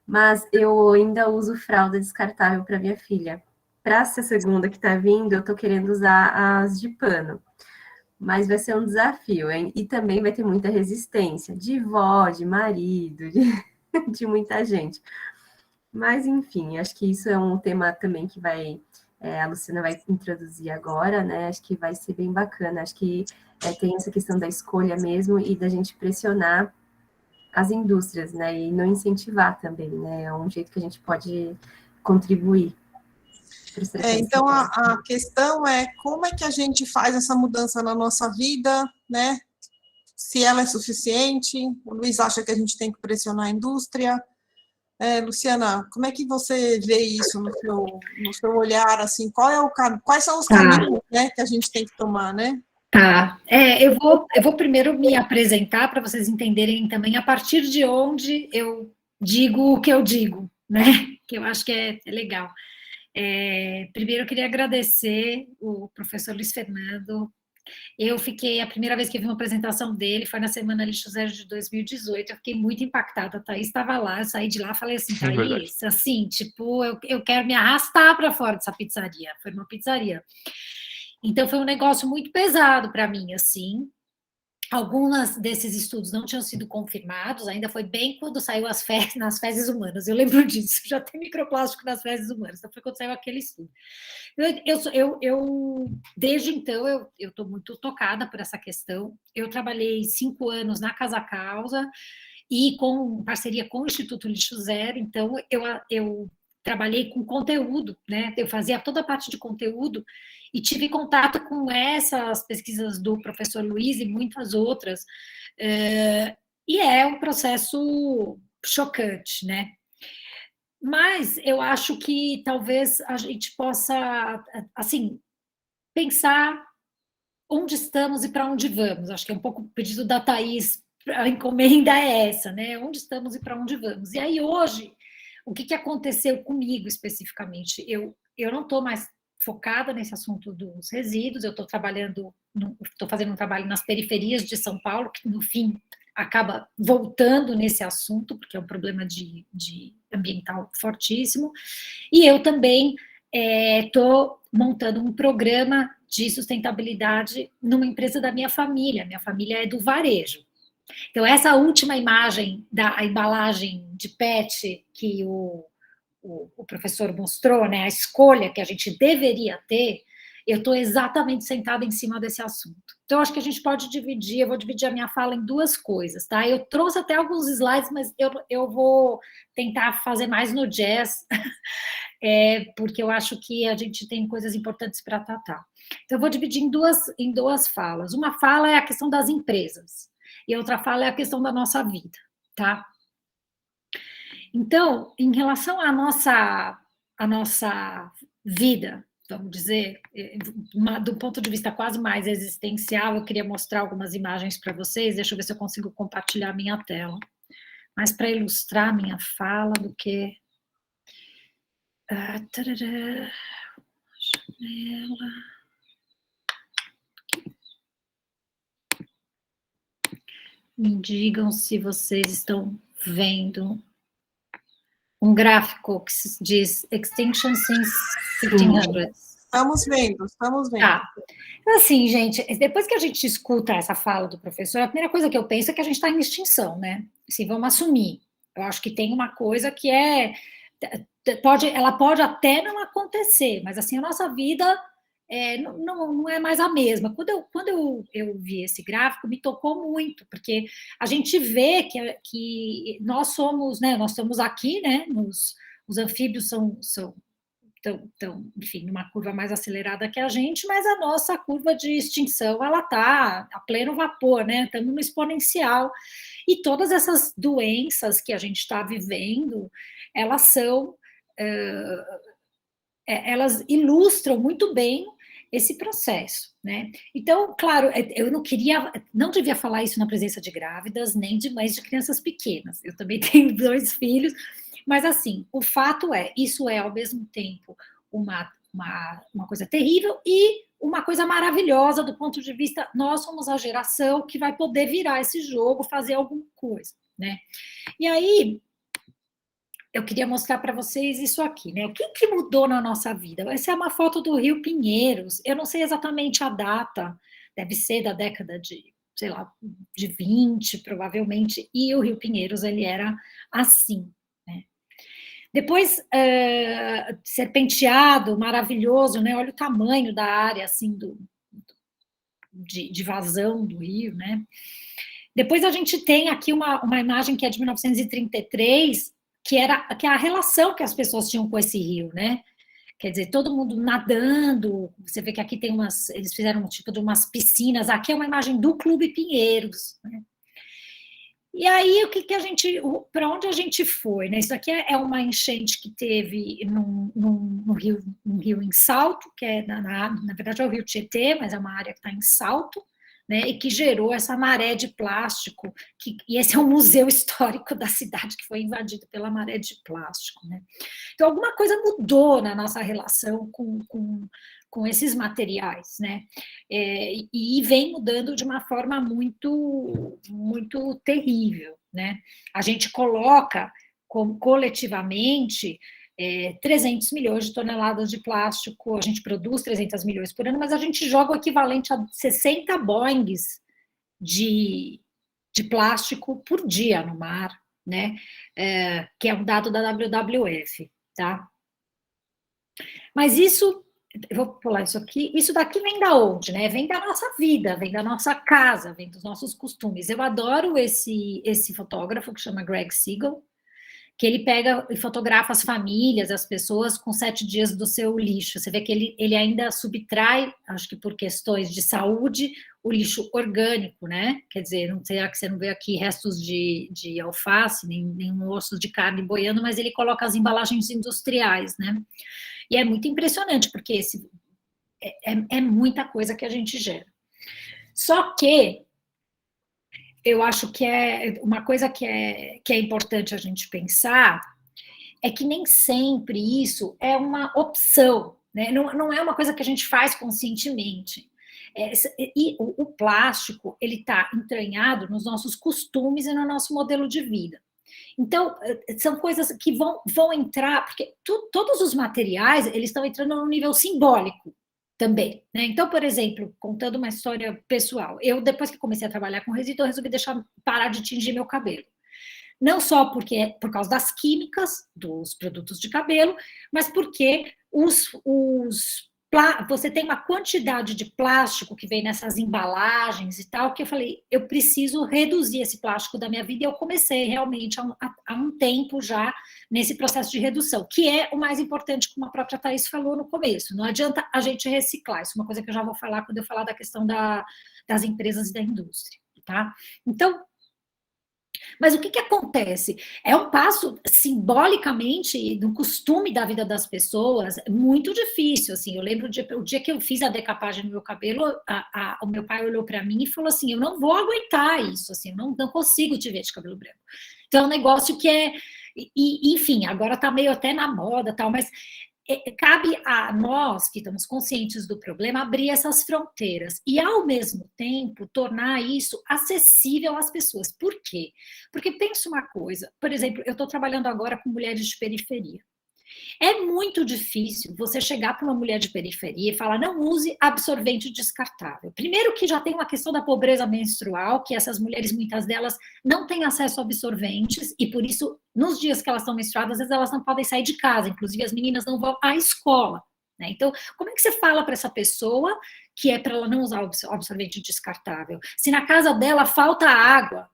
mas eu ainda uso fralda descartável para minha filha. Para essa segunda que está vindo, eu estou querendo usar as de pano. Mas vai ser um desafio, hein? E também vai ter muita resistência de vó, de marido, de muita gente. Mas, enfim, acho que isso é um tema também que a Luciana vai introduzir agora, né? Acho que vai ser bem bacana. Acho que tem essa questão da escolha mesmo e da gente pressionar as indústrias, né? E não incentivar também, né? É um jeito que a gente pode contribuir. Então, a questão é como é que a gente faz essa mudança na nossa vida, né? Se ela é suficiente. O Luiz acha que a gente tem que pressionar a indústria. Luciana, como é que você vê isso no seu olhar? Assim, quais são os caminhos, né, que a gente tem que tomar, né? Tá. Eu vou primeiro me apresentar para vocês entenderem também a partir de onde eu digo o que eu digo, né? Que eu acho que é legal. Primeiro, eu queria agradecer o professor Luiz Fernando. A primeira vez que eu vi uma apresentação dele foi na Semana Lixo Zero de 2018, eu fiquei muito impactada, a Thaís estava lá, eu saí de lá e falei assim, Thaís, assim, tipo, eu quero me arrastar para fora dessa pizzaria, foi uma pizzaria. Então, foi um negócio muito pesado para mim, assim. Alguns desses estudos não tinham sido confirmados, ainda foi bem quando saiu nas fezes humanas, eu lembro disso, já tem microplástico nas fezes humanas, então foi quando saiu aquele estudo. Desde então, eu estou muito tocada por essa questão. Eu trabalhei 5 anos na Casa Causa e com parceria com o Instituto Lixo Zero, então eu trabalhei com conteúdo, né? Eu fazia toda a parte de conteúdo e tive contato com essas pesquisas do professor Luiz e muitas outras, e é um processo chocante, né? Mas eu acho que talvez a gente possa, assim, pensar onde estamos e para onde vamos. Acho que é um pouco o pedido da Thaís, a encomenda é essa, né? Onde estamos e para onde vamos. E aí, hoje, o que aconteceu comigo especificamente? Eu não estou mais focada nesse assunto dos resíduos, eu estou fazendo um trabalho nas periferias de São Paulo, que no fim acaba voltando nesse assunto, porque é um problema de ambiental fortíssimo, e eu também estou montando um programa de sustentabilidade numa empresa da minha família é do varejo. Então, essa última imagem da embalagem de PET que o professor mostrou, né, a escolha que a gente deveria ter, eu estou exatamente sentada em cima desse assunto. Então, acho que a gente pode eu vou dividir a minha fala em 2 coisas, tá? Eu trouxe até alguns slides, mas eu vou tentar fazer mais no jazz, porque eu acho que a gente tem coisas importantes para tratar. Então, eu vou dividir em duas falas. Uma fala é a questão das empresas, e a outra fala é a questão da nossa vida, tá? Então, em relação à nossa vida, vamos dizer, do ponto de vista quase mais existencial, eu queria mostrar algumas imagens para vocês, deixa eu ver se eu consigo compartilhar a minha tela, mais para ilustrar a minha fala do que... janela... Me digam se vocês estão vendo um gráfico que diz Extinction since 1500. Estamos vendo. Tá. Assim, gente, depois que a gente escuta essa fala do professor, a primeira coisa que eu penso é que a gente está em extinção, né? Assim, vamos assumir. Eu acho que tem uma coisa que ela pode até não acontecer, mas assim, a nossa vida não é mais a mesma. Quando eu vi esse gráfico, me tocou muito, porque a gente vê que nós somos, né, nós estamos aqui, né, os anfíbios estão, enfim, numa curva mais acelerada que a gente, mas a nossa curva de extinção, ela está a pleno vapor, né, estamos no exponencial, e todas essas doenças que a gente está vivendo, elas elas ilustram muito bem esse processo, né? Então, claro, eu não devia falar isso na presença de grávidas, nem de mães de crianças pequenas. Eu também tenho 2 filhos, mas assim, o fato isso é ao mesmo tempo uma coisa terrível e uma coisa maravilhosa do ponto de vista, nós somos a geração que vai poder virar esse jogo, fazer alguma coisa, né? E aí, eu queria mostrar para vocês isso aqui, né? O que mudou na nossa vida? Essa é uma foto do Rio Pinheiros, eu não sei exatamente a data, deve ser da década de, sei lá, de 20, provavelmente, e o Rio Pinheiros, ele era assim, né? Depois, serpenteado, maravilhoso, né? Olha o tamanho da área, assim, de vazão do rio, né? Depois a gente tem aqui uma imagem que é de 1933, que é a relação que as pessoas tinham com esse rio, né? Quer dizer, todo mundo nadando, você vê que aqui tem eles fizeram um tipo de umas piscinas, aqui é uma imagem do Clube Pinheiros, né? E aí, para onde a gente foi, né? Isso aqui é uma enchente que teve num rio em Salto, que na verdade é o rio Tietê, mas é uma área que está em Salto, né, e que gerou essa maré de plástico, e esse é um museu histórico da cidade que foi invadido pela maré de plástico, né? Então, alguma coisa mudou na nossa relação com esses materiais, né? E vem mudando de uma forma muito, muito terrível, né? A gente coloca coletivamente 300 milhões de toneladas de plástico, a gente produz 300 milhões por ano, mas a gente joga o equivalente a 60 Boeings de plástico por dia no mar, né? Que é um dado da WWF, tá? Mas isso, eu vou pular isso aqui, isso daqui vem da onde, né? Vem da nossa vida, vem da nossa casa, vem dos nossos costumes. Eu adoro esse fotógrafo que chama Greg Siegel, que ele pega e fotografa as famílias, as pessoas com 7 dias do seu lixo. Você vê que ele ainda subtrai, acho que por questões de saúde, o lixo orgânico, né? Quer dizer, não sei que você não vê aqui restos de alface, nem ossos de carne boiando, mas ele coloca as embalagens industriais, né? E é muito impressionante, porque é muita coisa que a gente gera. Só que eu acho que uma coisa que é importante a gente pensar é que nem sempre isso é uma opção, né? Não é uma coisa que a gente faz conscientemente. E o plástico, ele está entranhado nos nossos costumes e no nosso modelo de vida. Então, são coisas que vão entrar, porque todos os materiais, eles estão entrando no nível simbólico também, né? Então, por exemplo, contando uma história pessoal, eu, depois que comecei a trabalhar com resíduo, eu resolvi parar de tingir meu cabelo. Não só por causa das químicas dos produtos de cabelo, mas porque você tem uma quantidade de plástico que vem nessas embalagens e tal, que eu falei, eu preciso reduzir esse plástico da minha vida, e eu comecei realmente há um tempo já nesse processo de redução, que é o mais importante, como a própria Thaís falou no começo, não adianta a gente reciclar, isso é uma coisa que eu já vou falar quando eu falar da questão das empresas e da indústria, tá? Então, Mas o que acontece? É um passo, simbolicamente, do costume da vida das pessoas, muito difícil, assim. Eu lembro o dia que eu fiz a decapagem no meu cabelo, o meu pai olhou para mim e falou assim, eu não vou aguentar isso, assim, eu não consigo te ver de cabelo branco. Então, é um negócio que é... enfim, agora está meio até na moda, tal, mas cabe a nós, que estamos conscientes do problema, abrir essas fronteiras e, ao mesmo tempo, tornar isso acessível às pessoas. Por quê? Porque pensa uma coisa, por exemplo, eu estou trabalhando agora com mulheres de periferia. É muito difícil você chegar para uma mulher de periferia e falar, não use absorvente descartável. Primeiro que já tem uma questão da pobreza menstrual, que essas mulheres, muitas delas, não têm acesso a absorventes, e por isso, nos dias que elas estão menstruadas, às vezes elas não podem sair de casa, inclusive as meninas não vão à escola. Né? Então, como é que você fala para essa pessoa que é para ela não usar o absorvente descartável? Se na casa dela falta água,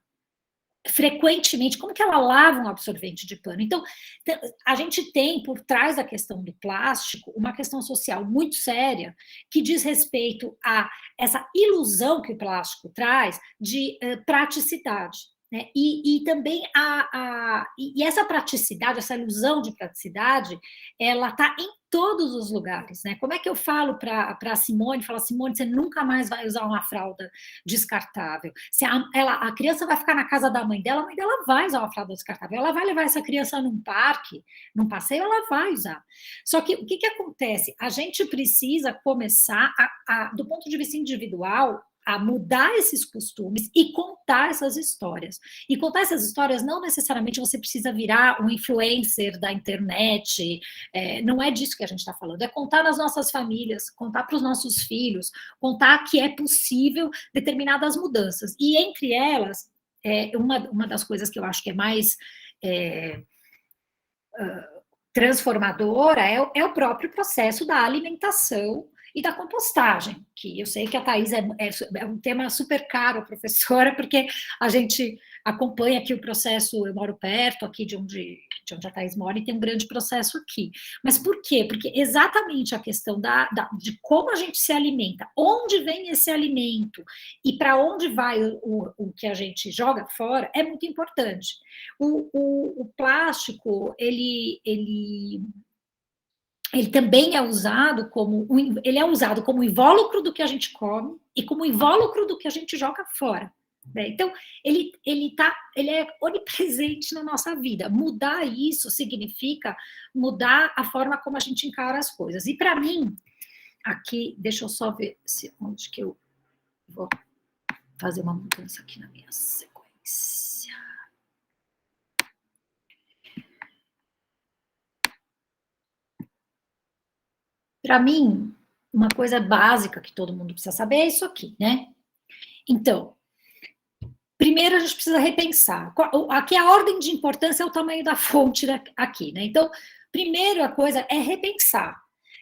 frequentemente, como que ela lava um absorvente de pano? Então, a gente tem, por trás da questão do plástico, uma questão social muito séria, que diz respeito a essa ilusão que o plástico traz de praticidade. Né? E também e essa praticidade, essa ilusão de praticidade, ela está em todos os lugares. Né? Como é que eu falo para a Simone, Simone, você nunca mais vai usar uma fralda descartável. Se a criança vai ficar na casa da mãe dela, a mãe dela vai usar uma fralda descartável, ela vai levar essa criança num parque, num passeio, ela vai usar. Só que o que acontece? A gente precisa começar, do ponto de vista individual, a mudar esses costumes e contar essas histórias. E contar essas histórias não necessariamente você precisa virar um influencer da internet, não é disso que a gente está falando, é contar nas nossas famílias, contar para os nossos filhos, contar que é possível determinadas mudanças. E entre elas, uma das coisas que eu acho que é mais transformadora é o próprio processo da alimentação e da compostagem, que eu sei que a Thaís é um tema super caro, professora, porque a gente acompanha aqui o processo, eu moro perto aqui de onde a Thaís mora, e tem um grande processo aqui. Mas por quê? Porque exatamente a questão de como a gente se alimenta, onde vem esse alimento e para onde vai o que a gente joga fora, é muito importante. O plástico, ele também é usado como invólucro do que a gente come e como invólucro do que a gente joga fora. Né? Então, ele é onipresente na nossa vida. Mudar isso significa mudar a forma como a gente encara as coisas. E para mim, aqui, deixa eu só ver onde que eu vou fazer uma mudança aqui na minha sequência. Para mim, uma coisa básica que todo mundo precisa saber é isso aqui, né? Então, primeiro a gente precisa repensar. Aqui a ordem de importância é o tamanho da fonte aqui, né? Então, primeiro a coisa é repensar.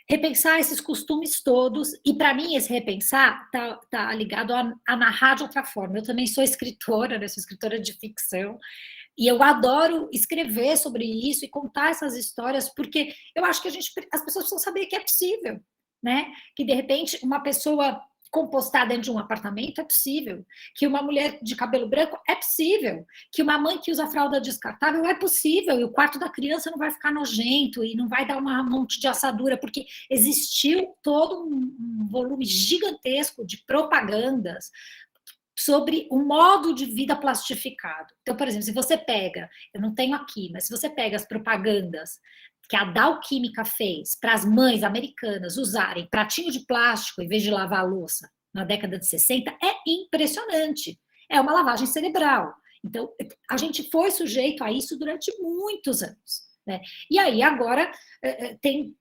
Repensar esses costumes todos, e para mim esse repensar tá ligado a narrar de outra forma. Eu também sou escritora, né? Sou escritora de ficção, e eu adoro escrever sobre isso e contar essas histórias, porque eu acho que as pessoas precisam saber que é possível, né? Que, de repente, uma pessoa compostar dentro de um apartamento é possível, que uma mulher de cabelo branco é possível, que uma mãe que usa fralda descartável é possível, e o quarto da criança não vai ficar nojento e não vai dar um monte de assadura, porque existiu todo um volume gigantesco de propagandas sobre um modo de vida plastificado. Então, por exemplo, se você pega, eu não tenho aqui, mas se você pega as propagandas que a Dow Química fez para as mães americanas usarem pratinho de plástico em vez de lavar a louça na década de 60, é impressionante. É uma lavagem cerebral. Então, a gente foi sujeito a isso durante muitos anos. Né? E aí, agora, tem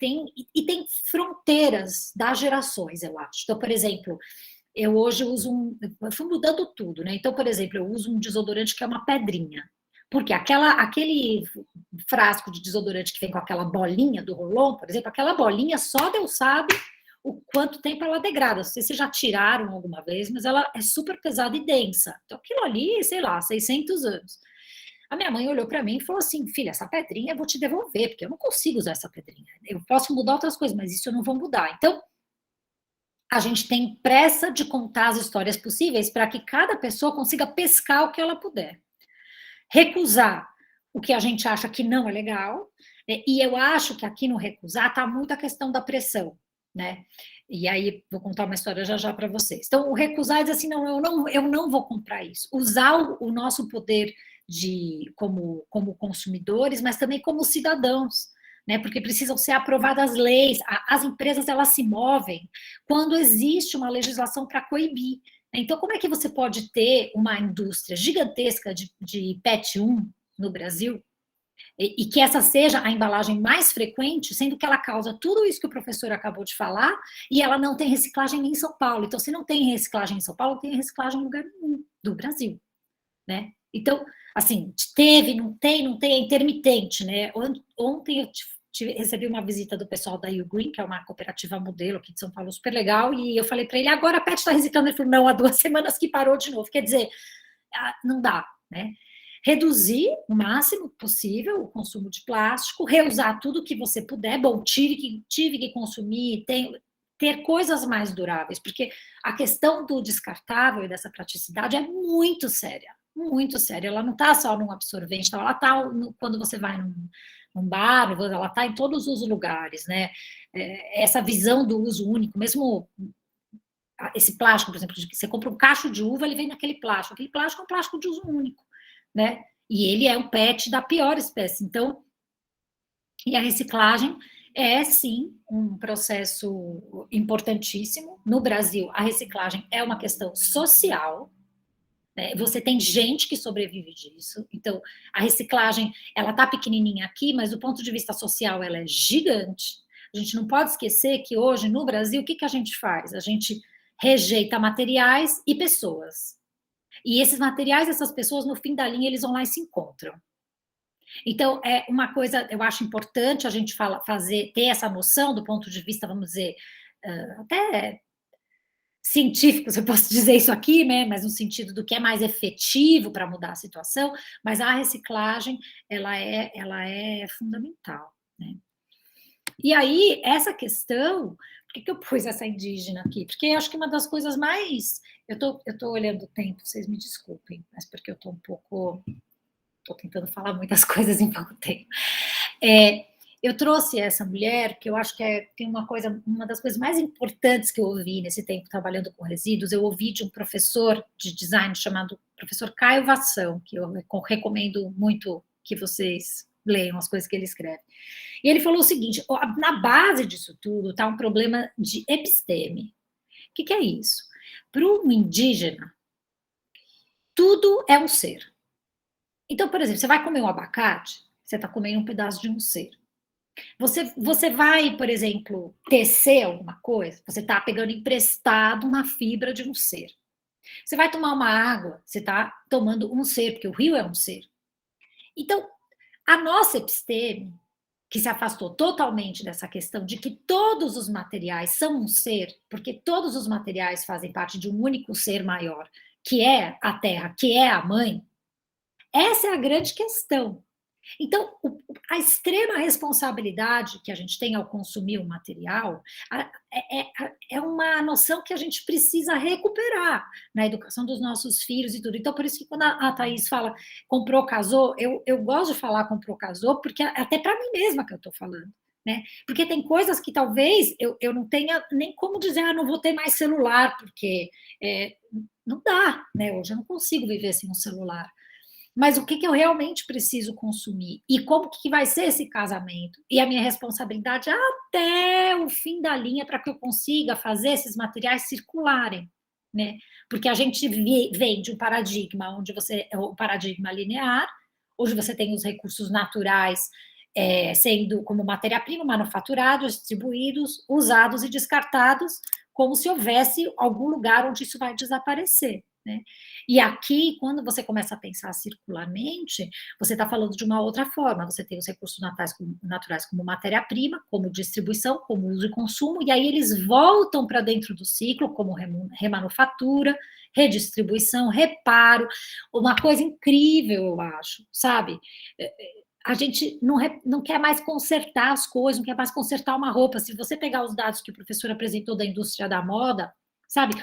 fronteiras das gerações, eu acho. Então, por exemplo, eu hoje uso eu fui mudando tudo, né? Então, por exemplo, eu uso um desodorante que é uma pedrinha. Porque aquele frasco de desodorante que vem com aquela bolinha do Rolon, por exemplo, aquela bolinha só Deus sabe o quanto tempo ela degrada. Não sei se já tiraram alguma vez, mas ela é super pesada e densa. Então, aquilo ali, sei lá, 600 anos. A minha mãe olhou para mim e falou assim, filha, essa pedrinha eu vou te devolver, porque eu não consigo usar essa pedrinha. Eu posso mudar outras coisas, mas isso eu não vou mudar. Então, a gente tem pressa de contar as histórias possíveis para que cada pessoa consiga pescar o que ela puder. recusar o que a gente acha que não é legal, né? E eu acho que aqui no recusar está muito a questão da pressão, né? E aí vou contar uma história já para vocês. Então, o recusar é dizer assim, não, eu não vou comprar isso. Usar o nosso poder como consumidores, mas também como cidadãos, né? Porque precisam ser aprovadas leis. As empresas, elas se movem quando existe uma legislação para coibir. Então, como é que você pode ter uma indústria gigantesca de PET 1 no Brasil e que essa seja a embalagem mais frequente, sendo que ela causa tudo isso que o professor acabou de falar, e ela não tem reciclagem nem em São Paulo. Então, se não tem reciclagem em São Paulo, tem reciclagem em lugar nenhum do Brasil, né? Então, assim, não tem, é intermitente, né? Ontem eu recebi uma visita do pessoal da Ugreen, que é uma cooperativa modelo aqui de São Paulo, super legal, e eu falei para ele, agora a PET está reciclando. Ele falou, não, há 2 semanas que parou de novo. Quer dizer, não dá, né? Reduzir o máximo possível o consumo de plástico, reusar tudo que você puder. Bom, tive que consumir, ter coisas mais duráveis, porque a questão do descartável e dessa praticidade é muito séria, muito séria. Ela não está só num absorvente, ela está quando você vai num bar, ela está em todos os lugares, né? Essa visão do uso único, mesmo esse plástico, por exemplo, você compra um cacho de uva, ele vem naquele plástico. Aquele plástico é um plástico de uso único, né? E ele é um PET da pior espécie. Então, e a reciclagem é, sim, um processo importantíssimo. No Brasil, a reciclagem é uma questão social, né? Você tem gente que sobrevive disso. Então, a reciclagem, ela está pequenininha aqui, mas do ponto de vista social, ela é gigante. A gente não pode esquecer que hoje, no Brasil, o que a gente faz? A gente rejeita materiais e pessoas. E esses materiais, essas pessoas, no fim da linha, eles vão lá e se encontram. Então, é uma coisa, eu acho importante a gente ter essa noção do ponto de vista, vamos dizer, até científico, se eu posso dizer isso aqui, né? Mas no sentido do que é mais efetivo para mudar a situação, mas a reciclagem, ela é fundamental, né? E aí, essa questão, por que eu pus essa indígena aqui? Porque eu acho que uma das coisas mais... Eu tô olhando o tempo, vocês me desculpem, mas porque eu estou um pouco... Estou tentando falar muitas coisas em pouco tempo. Eu trouxe essa mulher, que eu acho que tem uma das coisas mais importantes que eu ouvi nesse tempo trabalhando com resíduos. Eu ouvi de um professor de design chamado professor Caio Vassão, que eu recomendo muito que vocês leiam as coisas que ele escreve. E ele falou o seguinte, na base disso tudo está um problema de episteme. O que é isso? Para um indígena, tudo é um ser. Então, por exemplo, você vai comer um abacate, você está comendo um pedaço de um ser. Você vai, por exemplo, tecer alguma coisa, você está pegando emprestado uma fibra de um ser. Você vai tomar uma água, você está tomando um ser, porque o rio é um ser. Então, a nossa episteme, que se afastou totalmente dessa questão de que todos os materiais são um ser, porque todos os materiais fazem parte de um único ser maior, que é a Terra, que é a Mãe, essa é a grande questão. Então, a extrema responsabilidade que a gente tem ao consumir o material é uma noção que a gente precisa recuperar na educação dos nossos filhos e tudo. Então, por isso que quando a Thaís fala comprou, casou, eu gosto de falar comprou, casou, porque até para mim mesma que eu estou falando, né? Porque tem coisas que talvez eu não tenha nem como dizer, não vou ter mais celular, porque não dá, né? Hoje eu não consigo viver sem um celular. Mas o que eu realmente preciso consumir? E como que vai ser esse casamento? E a minha responsabilidade até o fim da linha para que eu consiga fazer esses materiais circularem, né? Porque a gente vem de um paradigma onde o paradigma linear, onde você tem os recursos naturais sendo como matéria-prima, manufaturados, distribuídos, usados e descartados, como se houvesse algum lugar onde isso vai desaparecer, né? E aqui, quando você começa a pensar circularmente, você está falando de uma outra forma. Você tem os recursos naturais como matéria-prima, como distribuição, como uso e consumo, e aí eles voltam para dentro do ciclo, como remanufatura, redistribuição, reparo, uma coisa incrível, eu acho, sabe? A gente não quer mais consertar as coisas, não quer mais consertar uma roupa. Se você pegar os dados que o professor apresentou da indústria da moda, sabe,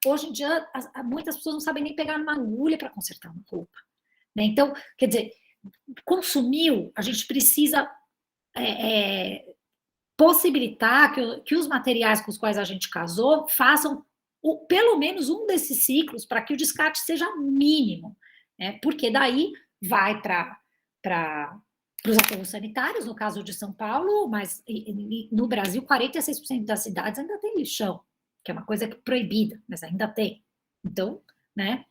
hoje em dia muitas pessoas não sabem nem pegar uma agulha para consertar uma roupa, né? Então, quer dizer, consumiu, a gente precisa possibilitar que os materiais com os quais a gente casou façam pelo menos um desses ciclos para que o descarte seja mínimo, né? Porque daí vai para os aterros sanitários, no caso de São Paulo, mas no Brasil, 46% das cidades ainda tem lixão, que é uma coisa proibida, mas ainda tem. Então, né,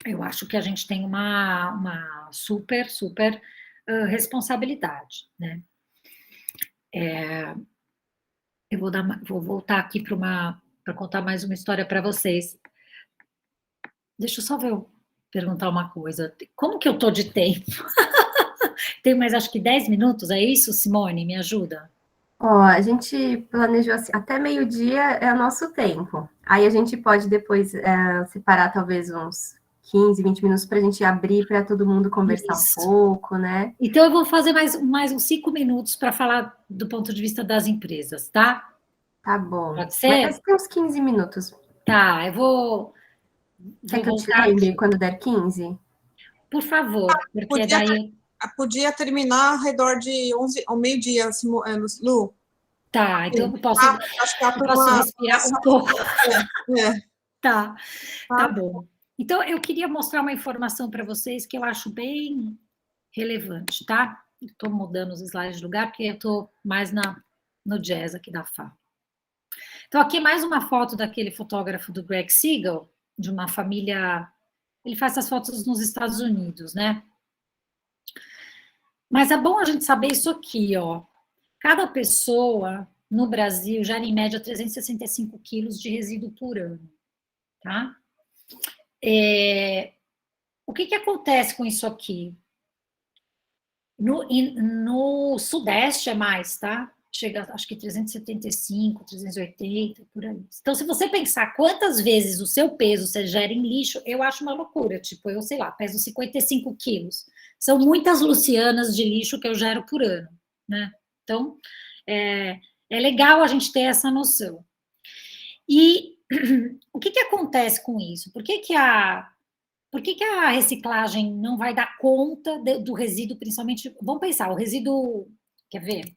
eu acho que a gente tem uma super responsabilidade, né? Eu vou voltar aqui para contar mais uma história para vocês. Deixa eu só perguntar uma coisa. Como que eu tô de tempo? Tenho mais, acho que 10 minutos, é isso, Simone? Me ajuda? Ó, a gente planejou assim, até meio-dia é o nosso tempo. Aí a gente pode depois separar talvez uns 15, 20 minutos para a gente abrir para todo mundo conversar Isso. um pouco, né? Então, eu vou fazer mais uns 5 minutos para falar do ponto de vista das empresas, tá? Tá bom. Pode ser? Mas tem uns 15 minutos. Tá, eu vou Quer que eu te voltar lembre aqui. quando der 15? Por favor, porque daí... Podia terminar ao redor de 11, ao meio-dia, Lu. Tá, então eu posso Acho que a turma respirar um pouco. É. Tá bom. Então, eu queria mostrar uma informação para vocês que eu acho bem relevante, tá? Estou mudando os slides de lugar, porque eu estou mais no jazz aqui da FA. Então, aqui mais uma foto daquele fotógrafo do Greg Siegel, de uma família... Ele faz essas fotos nos Estados Unidos, né? Mas é bom a gente saber isso aqui, ó. Cada pessoa no Brasil gera, em média, 365 quilos de resíduo por ano, tá? O que acontece com isso aqui? No Sudeste é mais, tá? Chega, acho que 375, 380, por aí. Então, se você pensar quantas vezes o seu peso você gera em lixo, eu acho uma loucura. Tipo, eu, sei lá, peso 55 quilos. São muitas lucianas de lixo que eu gero por ano, né? Então, é legal a gente ter essa noção. E o que acontece com isso? Por que a reciclagem não vai dar conta do resíduo, principalmente... Vamos pensar, o resíduo... Quer ver?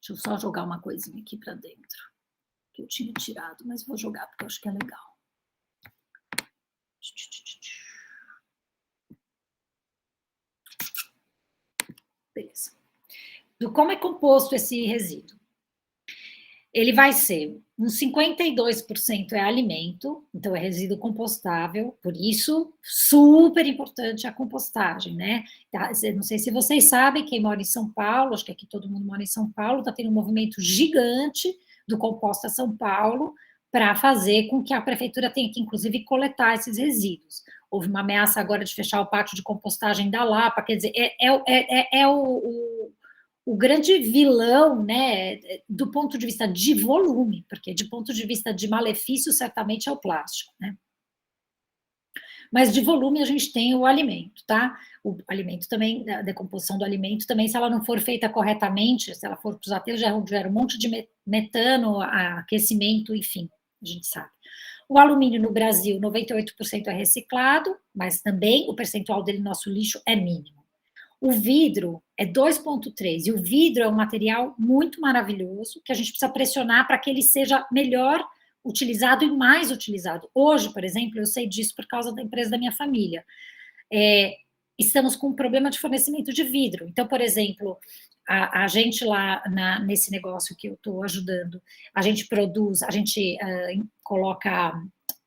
Deixa eu só jogar uma coisinha aqui para dentro, que eu tinha tirado, mas vou jogar porque eu acho que é legal. Beleza. Como é composto esse resíduo? Ele vai ser, uns 52% é alimento, então é resíduo compostável, por isso, super importante a compostagem, né? Não sei se vocês sabem, quem mora em São Paulo, acho que aqui todo mundo mora em São Paulo, está tendo um movimento gigante do Composta São Paulo para fazer com que a prefeitura tenha que, inclusive, coletar esses resíduos. Houve uma ameaça agora de fechar o pátio de compostagem da Lapa, quer dizer, o grande vilão, né, do ponto de vista de volume, porque de ponto de vista de malefício, certamente é o plástico, né? Mas de volume a gente tem o alimento, tá? O alimento também, a decomposição do alimento também, se ela não for feita corretamente, se ela for para os aterros, gera um monte de metano, aquecimento, enfim, a gente sabe. O alumínio no Brasil, 98% é reciclado, mas também o percentual dele no nosso lixo é mínimo. O vidro é 2,3, e o vidro é um material muito maravilhoso, que a gente precisa pressionar para que ele seja melhor utilizado e mais utilizado. Hoje, por exemplo, eu sei disso por causa da empresa da minha família. Estamos com um problema de fornecimento de vidro. Então, por exemplo, a gente lá nesse negócio que eu estou ajudando, a gente produz, a gente coloca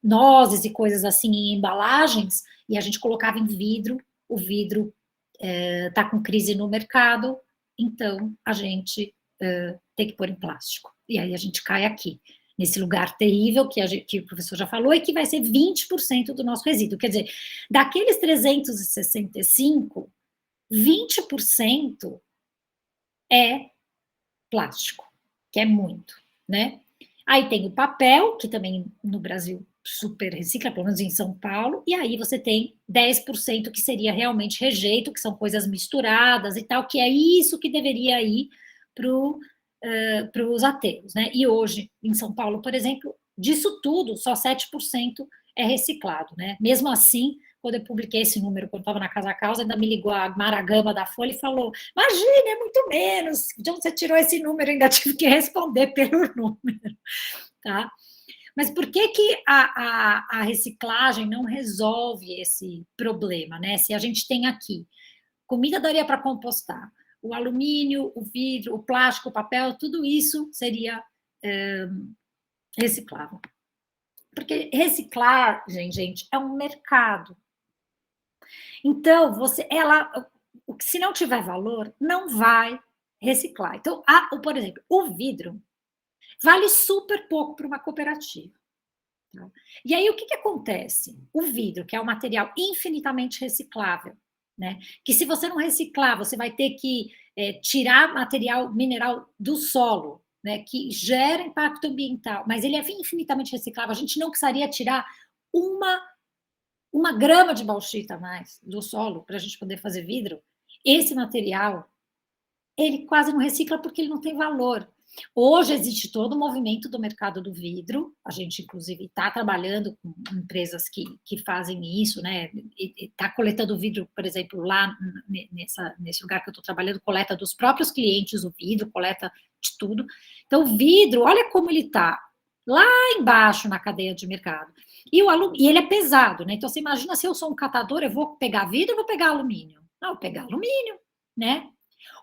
nozes e coisas assim em embalagens, e a gente colocava em vidro, o vidro está com crise no mercado, então a gente tem que pôr em plástico. E aí a gente cai aqui, nesse lugar terrível que o professor já falou, e que vai ser 20% do nosso resíduo. Quer dizer, daqueles 365, 20% é plástico, que é muito, né? Aí tem o papel, que também no Brasil super recicla, pelo menos em São Paulo, e aí você tem 10% que seria realmente rejeito, que são coisas misturadas e tal, que é isso que deveria ir para os aterros, né? E hoje, em São Paulo, por exemplo, disso tudo, só 7% é reciclado, né? Mesmo assim, quando eu publiquei esse número, quando estava na Casa Causa, ainda me ligou a Mara Gama da Folha e falou, imagina, é muito menos, de onde você tirou esse número? Eu ainda tive que responder pelo número, tá? Mas por que a reciclagem não resolve esse problema, né? Se a gente tem aqui, comida daria para compostar, o alumínio, o vidro, o plástico, o papel, tudo isso seria reciclável. Porque reciclar, gente, é um mercado. Então, se não tiver valor, não vai reciclar. Então, por exemplo, o vidro vale super pouco para uma cooperativa. Tá? E aí, o que acontece? O vidro, que é um material infinitamente reciclável, né? Que se você não reciclar, você vai ter que tirar material mineral do solo, né, que gera impacto ambiental, mas ele é infinitamente reciclável. A gente não precisaria tirar uma grama de bauxita a mais do solo para a gente poder fazer vidro. Esse material, ele quase não recicla porque ele não tem valor. Hoje existe todo o movimento do mercado do vidro, a gente, inclusive, está trabalhando com empresas que fazem isso, né? Está coletando vidro, por exemplo, lá nesse lugar que eu estou trabalhando, coleta dos próprios clientes o vidro, coleta de tudo. Então, o vidro, olha como ele está lá embaixo na cadeia de mercado. E ele é pesado, né? Então, você imagina se eu sou um catador, eu vou pegar vidro ou vou pegar alumínio? Não, eu vou pegar alumínio, né?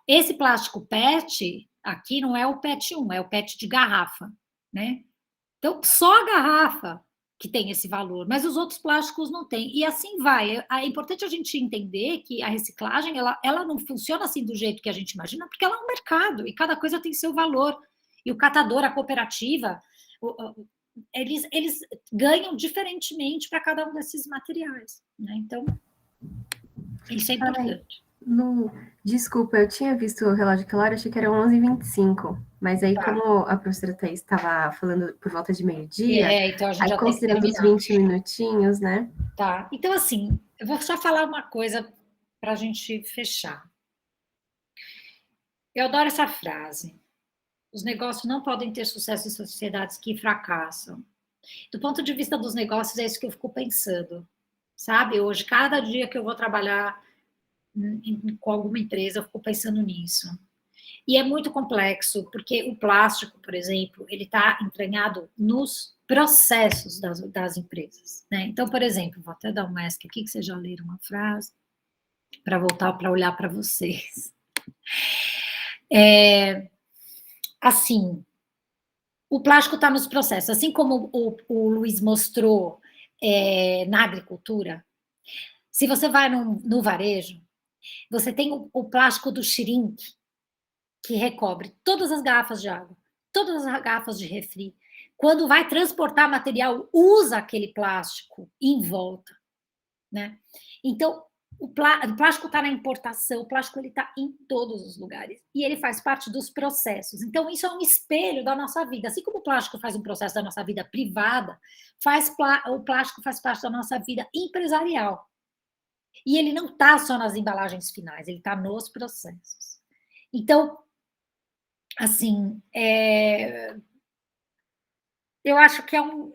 Esse plástico PET, aqui não é o PET 1, é o PET de garrafa, né? Então, só a garrafa que tem esse valor, mas os outros plásticos não têm. E assim vai. É importante a gente entender que a reciclagem, ela não funciona assim do jeito que a gente imagina, porque ela é um mercado, e cada coisa tem seu valor. E o catador, a cooperativa, eles ganham diferentemente para cada um desses materiais, né? Então, isso é importante. Desculpa, eu tinha visto o relógio que hora, achei que era 11h25, mas aí como a professora Thais estava falando por volta de meio-dia, então a gente já considerando os 20 minutinhos, né? Tá, então assim, eu vou só falar uma coisa para a gente fechar. Eu adoro essa frase. Os negócios não podem ter sucesso em sociedades que fracassam. Do ponto de vista dos negócios, é isso que eu fico pensando. Sabe, hoje, cada dia que eu vou trabalhar com alguma empresa, eu fico pensando nisso. E é muito complexo, porque o plástico, por exemplo, ele está entranhado nos processos das empresas, né? Então, por exemplo, vou até dar um ESC aqui, que vocês já leram uma frase, para voltar para olhar para vocês. Assim, o plástico está nos processos, assim como o Luiz mostrou na agricultura. Se você vai no varejo, você tem o plástico do shrink, que recobre todas as garrafas de água, todas as garrafas de refri. Quando vai transportar material, usa aquele plástico em volta, né? Então, o plástico está na importação, o plástico está em todos os lugares, e ele faz parte dos processos. Então, isso é um espelho da nossa vida. Assim como o plástico faz um processo da nossa vida privada, o plástico faz parte da nossa vida empresarial. E ele não está só nas embalagens finais, ele está nos processos. Então, assim, eu acho que é um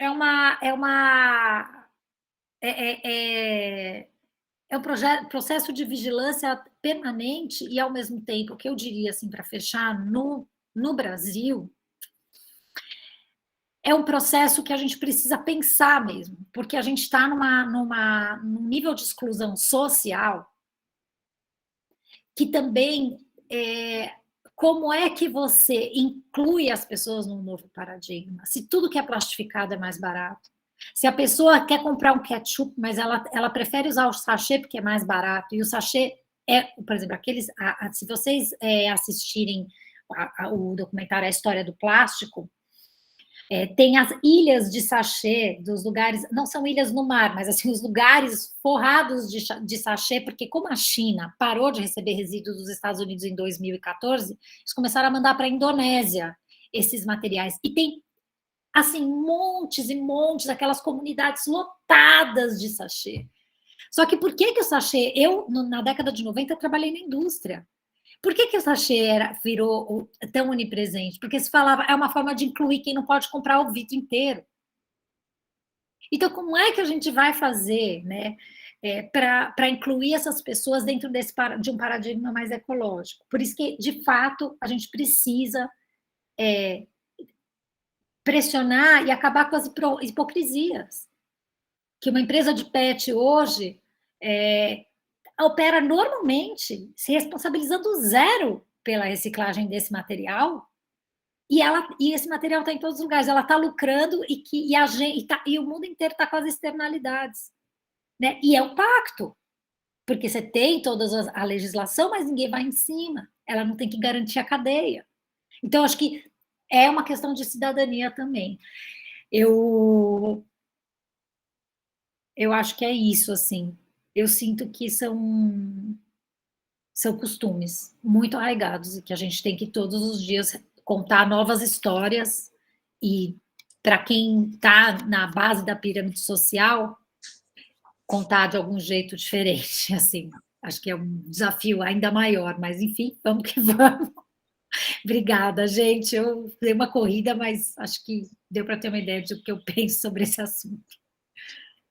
processo de vigilância permanente e, ao mesmo tempo, que eu diria, assim, para fechar, no Brasil, é um processo que a gente precisa pensar mesmo, porque a gente está num nível de exclusão social que também como é que você inclui as pessoas num novo paradigma? Se tudo que é plastificado é mais barato, se a pessoa quer comprar um ketchup, mas ela prefere usar o sachê porque é mais barato, e o sachê por exemplo, se vocês assistirem o documentário A História do Plástico, tem as ilhas de sachê dos lugares, não são ilhas no mar, mas assim, os lugares forrados de sachê, porque como a China parou de receber resíduos dos Estados Unidos em 2014, eles começaram a mandar para a Indonésia esses materiais. E tem, assim, montes e montes, aquelas comunidades lotadas de sachê. Só que por que o sachê... na década de 90, trabalhei na indústria. Por que o sachê virou tão onipresente? Porque se falava, é uma forma de incluir quem não pode comprar o vidro inteiro. Então, como é que a gente vai fazer, né? para incluir essas pessoas dentro de um paradigma mais ecológico. Por isso que, de fato, a gente precisa pressionar e acabar com as hipocrisias. Que uma empresa de PET hoje opera normalmente, se responsabilizando zero pela reciclagem desse material, e esse material está em todos os lugares, ela está lucrando e o mundo inteiro está com as externalidades. Né? E é um pacto, porque você tem toda a legislação, mas ninguém vai em cima, ela não tem que garantir a cadeia. Então, acho que é uma questão de cidadania também. Eu acho que é isso, assim. Eu sinto que são costumes muito arraigados e que a gente tem que todos os dias contar novas histórias e, para quem está na base da pirâmide social, contar de algum jeito diferente, assim. Acho que é um desafio ainda maior, mas, enfim, vamos que vamos. Obrigada, gente. Eu dei uma corrida, mas acho que deu para ter uma ideia do que eu penso sobre esse assunto.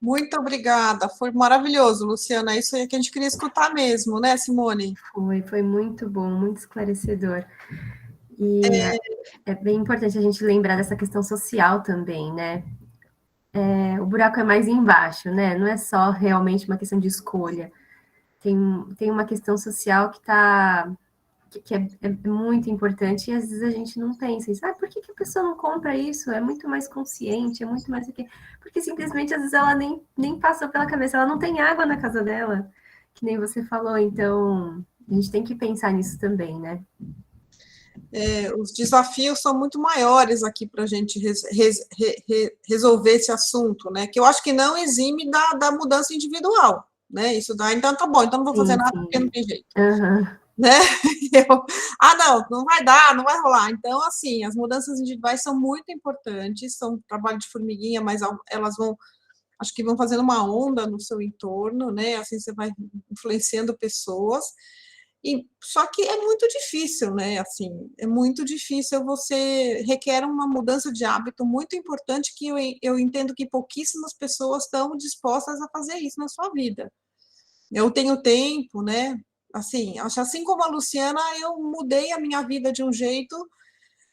Muito obrigada, foi maravilhoso, Luciana, isso aí que a gente queria escutar mesmo, né, Simone? Foi muito bom, muito esclarecedor. E é bem importante a gente lembrar dessa questão social também, né? O buraco é mais embaixo, né? Não é só realmente uma questão de escolha. Tem uma questão social que é muito importante e às vezes a gente não pensa isso. Por que a pessoa não compra isso? É muito mais consciente, é muito mais... Porque simplesmente às vezes ela nem passou pela cabeça, ela não tem água na casa dela, que nem você falou. Então, a gente tem que pensar nisso também, né? Os desafios são muito maiores aqui para a gente resolver esse assunto, né? Que eu acho que não exime da mudança individual, né? Isso dá, então tá bom, então não vou fazer nada porque não tem jeito. Uhum. Né? Não vai dar, não vai rolar. Então, assim, as mudanças individuais são muito importantes, são trabalho de formiguinha, mas elas acho que vão fazendo uma onda no seu entorno, né? Assim você vai influenciando pessoas. Só que é muito difícil, né? Assim, é muito difícil, você requer uma mudança de hábito muito importante que eu entendo que pouquíssimas pessoas estão dispostas a fazer isso na sua vida. Eu tenho tempo, né? Assim como a Luciana, eu mudei a minha vida de um jeito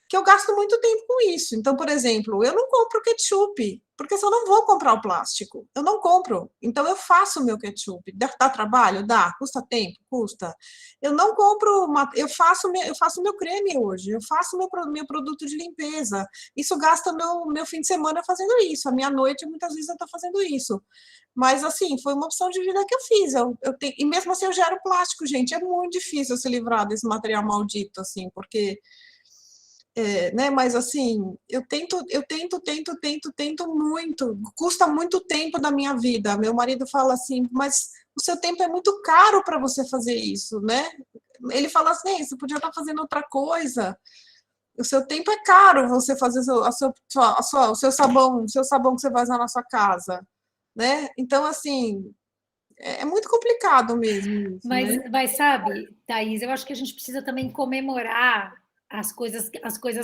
que eu gasto muito tempo com isso. Então, por exemplo, eu não compro ketchup, porque eu não vou comprar o plástico. Eu não compro. Então, eu faço o meu ketchup. Dá trabalho? Dá. Custa tempo? Custa. Eu não compro... Eu faço o meu creme hoje. Eu faço meu produto de limpeza. Isso gasta meu fim de semana fazendo isso. A minha noite, muitas vezes, eu estou fazendo isso. Mas, assim, foi uma opção de vida que eu fiz. E mesmo assim, eu gero plástico, gente. É muito difícil se livrar desse material maldito, assim, porque... né? Mas assim, eu tento muito, custa muito tempo da minha vida. Meu marido fala assim, mas o seu tempo é muito caro para você fazer isso, né? Ele fala assim, você podia estar fazendo outra coisa. O seu tempo é caro você fazer o seu sabão que você vai usar na sua casa, né? Então, assim, é muito complicado mesmo. Isso, mas, né? mas sabe, Thaís, eu acho que a gente precisa também comemorar as coisas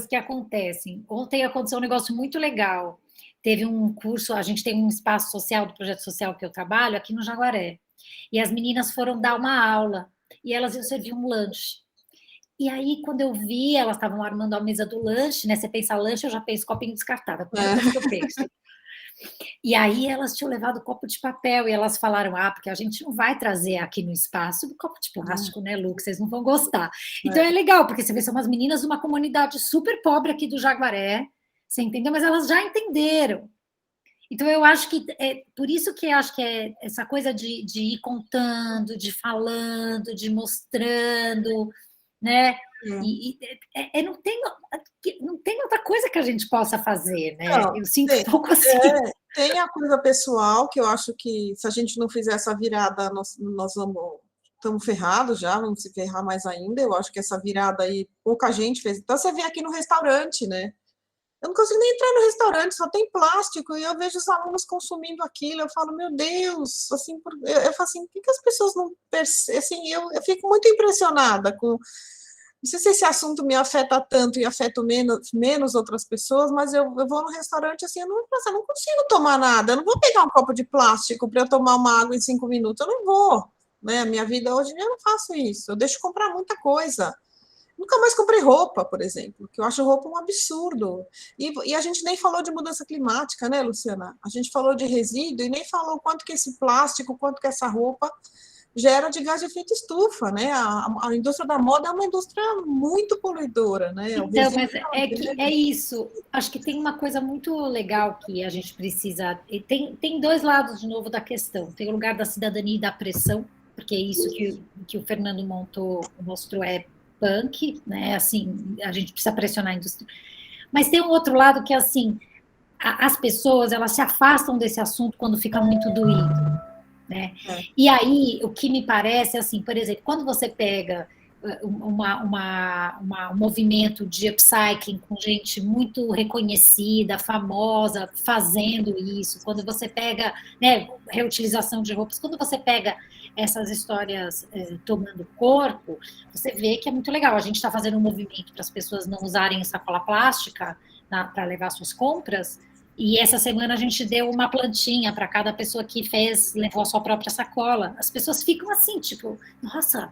que acontecem. Ontem aconteceu um negócio muito legal. Teve um curso, a gente tem um espaço social do projeto social que eu trabalho aqui no Jaguaré. E as meninas foram dar uma aula e elas iam servir um lanche. E aí, quando eu vi, elas estavam armando a mesa do lanche, né? Você pensa lanche, eu já penso copinho descartável, a primeira coisa que eu penso. E aí elas tinham levado copo de papel e elas falaram, porque a gente não vai trazer aqui no espaço um copo de plástico, né, Lu, que vocês não vão gostar. Então é legal, porque você vê, são umas meninas de uma comunidade super pobre aqui do Jaguaré, você entendeu? Mas elas já entenderam. Então eu acho que, por isso que eu acho que é essa coisa de ir contando, de falando, de mostrando, né? Não tem outra coisa que a gente possa fazer, né? Não, eu sinto um pouco assim. Tem a coisa pessoal, que eu acho que se a gente não fizer essa virada, nós estamos ferrados já, vamos se ferrar mais ainda. Eu acho que essa virada aí, pouca gente fez. Então, você vê aqui no restaurante, né? Eu não consigo nem entrar no restaurante, só tem plástico, e eu vejo os alunos consumindo aquilo, eu falo, meu Deus, assim, eu falo assim, por que as pessoas não percebem? Assim, eu fico muito impressionada com não sei se esse assunto me afeta tanto e afeta menos outras pessoas, mas eu vou no restaurante assim, eu não consigo tomar nada, eu não vou pegar um copo de plástico para eu tomar uma água em 5 minutos, eu não vou, né? A minha vida hoje eu não faço isso, eu deixo de comprar muita coisa. Nunca mais comprei roupa, por exemplo, que eu acho roupa um absurdo. E a gente nem falou de mudança climática, né, Luciana? A gente falou de resíduo e nem falou quanto que esse plástico, quanto que essa roupa gera de gás de efeito estufa, né? A indústria da moda é uma indústria muito poluidora, né? Então, mas é isso. Acho que tem uma coisa muito legal que a gente precisa... Tem dois lados, de novo, da questão. Tem o lugar da cidadania e da pressão, porque é isso que o Fernando mostrou é punk, né? Assim, a gente precisa pressionar a indústria. Mas tem um outro lado que, assim, as pessoas, elas se afastam desse assunto quando fica muito doído. Né? E aí, o que me parece, assim, por exemplo, quando você pega um movimento de upcycling com gente muito reconhecida, famosa, fazendo isso, quando você pega, né, reutilização de roupas, quando você pega essas histórias tomando corpo, você vê que é muito legal. A gente está fazendo um movimento para as pessoas não usarem sacola plástica para levar suas compras. E essa semana a gente deu uma plantinha para cada pessoa que levou a sua própria sacola. As pessoas ficam assim, tipo, nossa,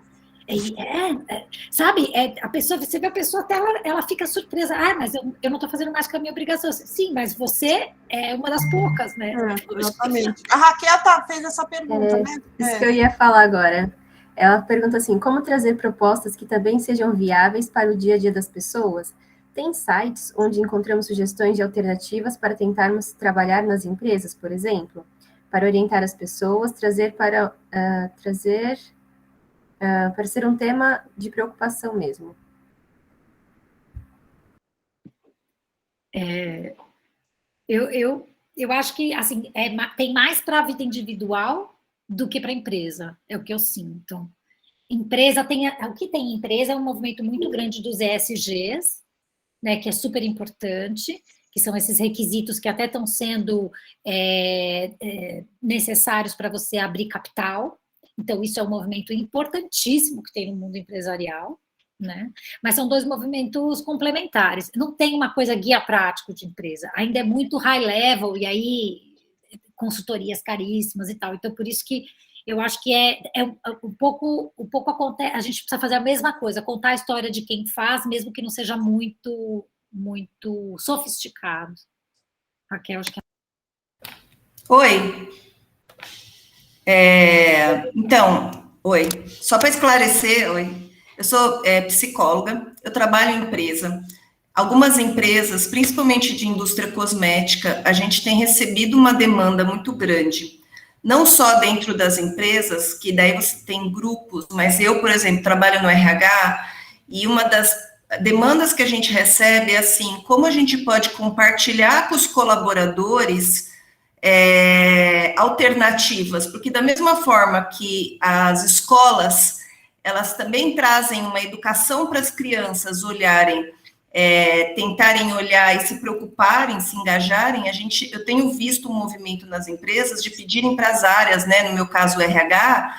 sabe? A pessoa, você vê a pessoa até ela fica surpresa. Ah, mas eu não estou fazendo mais que a minha obrigação. Sim, mas você é uma das poucas, né? Exatamente. A Raquel fez essa pergunta, né? Isso que eu ia falar agora. Ela pergunta assim, como trazer propostas que também sejam viáveis para o dia a dia das pessoas? Tem sites onde encontramos sugestões de alternativas para tentarmos trabalhar nas empresas, por exemplo, para orientar as pessoas, para ser um tema de preocupação mesmo. Eu acho que assim, tem mais para a vida individual do que para a empresa, é o que eu sinto. O que tem empresa é um movimento muito grande dos ESGs, né, que é super importante, que são esses requisitos que até estão sendo necessários para você abrir capital. Então, isso é um movimento importantíssimo que tem no mundo empresarial, né? Mas são dois movimentos complementares. Não tem uma coisa guia prático de empresa, ainda é muito high level, e aí consultorias caríssimas e tal. Então, por isso que eu acho que um pouco acontece, a gente precisa fazer a mesma coisa, contar a história de quem faz, mesmo que não seja muito, muito sofisticado. Raquel, acho que... Oi. Então, oi. Só para esclarecer, eu sou psicóloga, eu trabalho em empresa. Algumas empresas, principalmente de indústria cosmética, a gente tem recebido uma demanda muito grande. Não só dentro das empresas, que daí você tem grupos, mas eu, por exemplo, trabalho no RH, e uma das demandas que a gente recebe é assim, como a gente pode compartilhar com os colaboradores alternativas, porque da mesma forma que as escolas, elas também trazem uma educação para as crianças olharem, tentarem olhar e se preocuparem, se engajarem, eu tenho visto um movimento nas empresas de pedirem para as áreas, né, no meu caso o RH,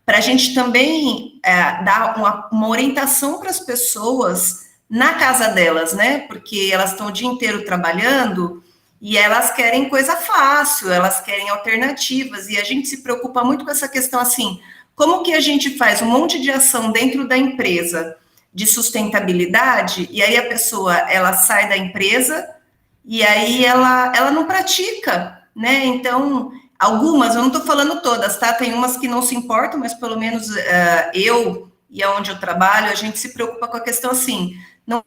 para a gente também dar uma orientação para as pessoas na casa delas, né, porque elas estão o dia inteiro trabalhando e elas querem coisa fácil, elas querem alternativas, e a gente se preocupa muito com essa questão assim, como que a gente faz um monte de ação dentro da empresa de sustentabilidade, e aí a pessoa, ela sai da empresa, e aí ela não pratica, né, então, algumas, eu não estou falando todas, tá, tem umas que não se importam, mas pelo menos eu, e aonde eu trabalho, a gente se preocupa com a questão assim, não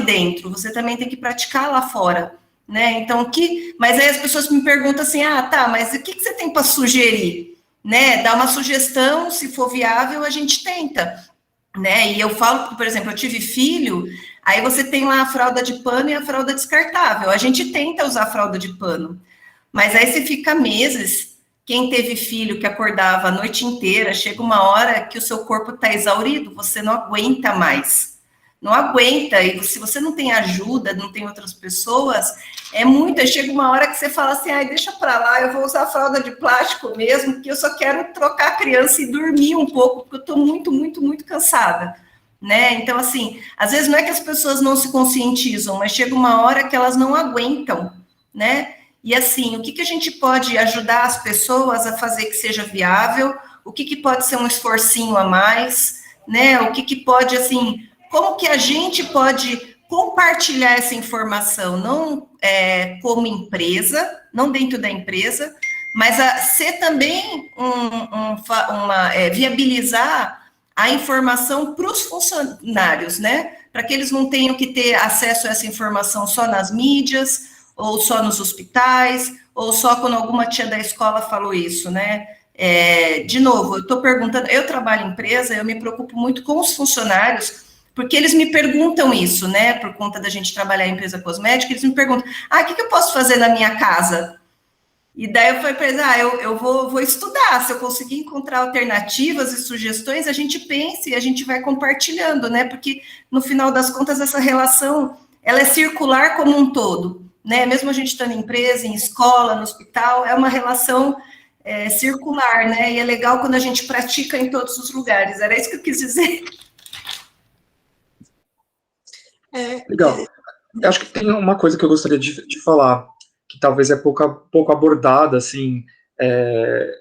dentro, você também tem que praticar lá fora, né, então, mas aí as pessoas me perguntam assim, tá, mas o que você tem para sugerir, né, dá uma sugestão, se for viável, a gente tenta, né, e eu falo, por exemplo, eu tive filho, aí você tem lá a fralda de pano e a fralda descartável, a gente tenta usar a fralda de pano, mas aí você fica meses, quem teve filho que acordava a noite inteira, chega uma hora que o seu corpo está exaurido, você não aguenta mais, não aguenta, e se você não tem ajuda, não tem outras pessoas, chega uma hora que você fala assim, deixa pra lá, eu vou usar a fralda de plástico mesmo, porque eu só quero trocar a criança e dormir um pouco, porque eu tô muito, muito, muito cansada, né? Então, assim, às vezes não é que as pessoas não se conscientizam, mas chega uma hora que elas não aguentam, né? E assim, o que, que a gente pode ajudar as pessoas a fazer que seja viável? O que, que pode ser um esforcinho a mais, né? O que, que pode, assim, como que a gente pode compartilhar essa informação, não como empresa, não dentro da empresa, mas a ser também viabilizar a informação para os funcionários, né? Para que eles não tenham que ter acesso a essa informação só nas mídias, ou só nos hospitais, ou só quando alguma tia da escola falou isso, né? De novo, eu estou perguntando, eu trabalho em empresa, eu me preocupo muito com os funcionários, porque eles me perguntam isso, né? Por conta da gente trabalhar em empresa cosmética, eles me perguntam, o que eu posso fazer na minha casa? E daí eu falei para eles, eu vou estudar, se eu conseguir encontrar alternativas e sugestões, a gente pensa e a gente vai compartilhando, né? Porque, no final das contas, essa relação, ela é circular como um todo, né? Mesmo a gente estando em empresa, em escola, no hospital, é uma relação circular, né? E é legal quando a gente pratica em todos os lugares. Era isso que eu quis dizer. Legal. Eu acho que tem uma coisa que eu gostaria de falar, que talvez é pouco abordada, assim.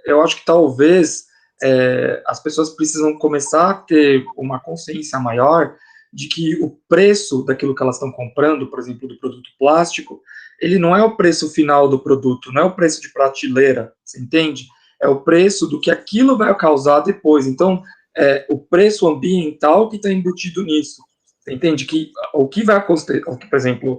Eu acho que talvez as pessoas precisam começar a ter uma consciência maior de que o preço daquilo que elas estão comprando, por exemplo, do produto plástico, ele não é o preço final do produto, não é o preço de prateleira, você entende? É o preço do que aquilo vai causar depois. Então, o preço ambiental que está embutido nisso. Você entende que o que vai acontecer, por exemplo,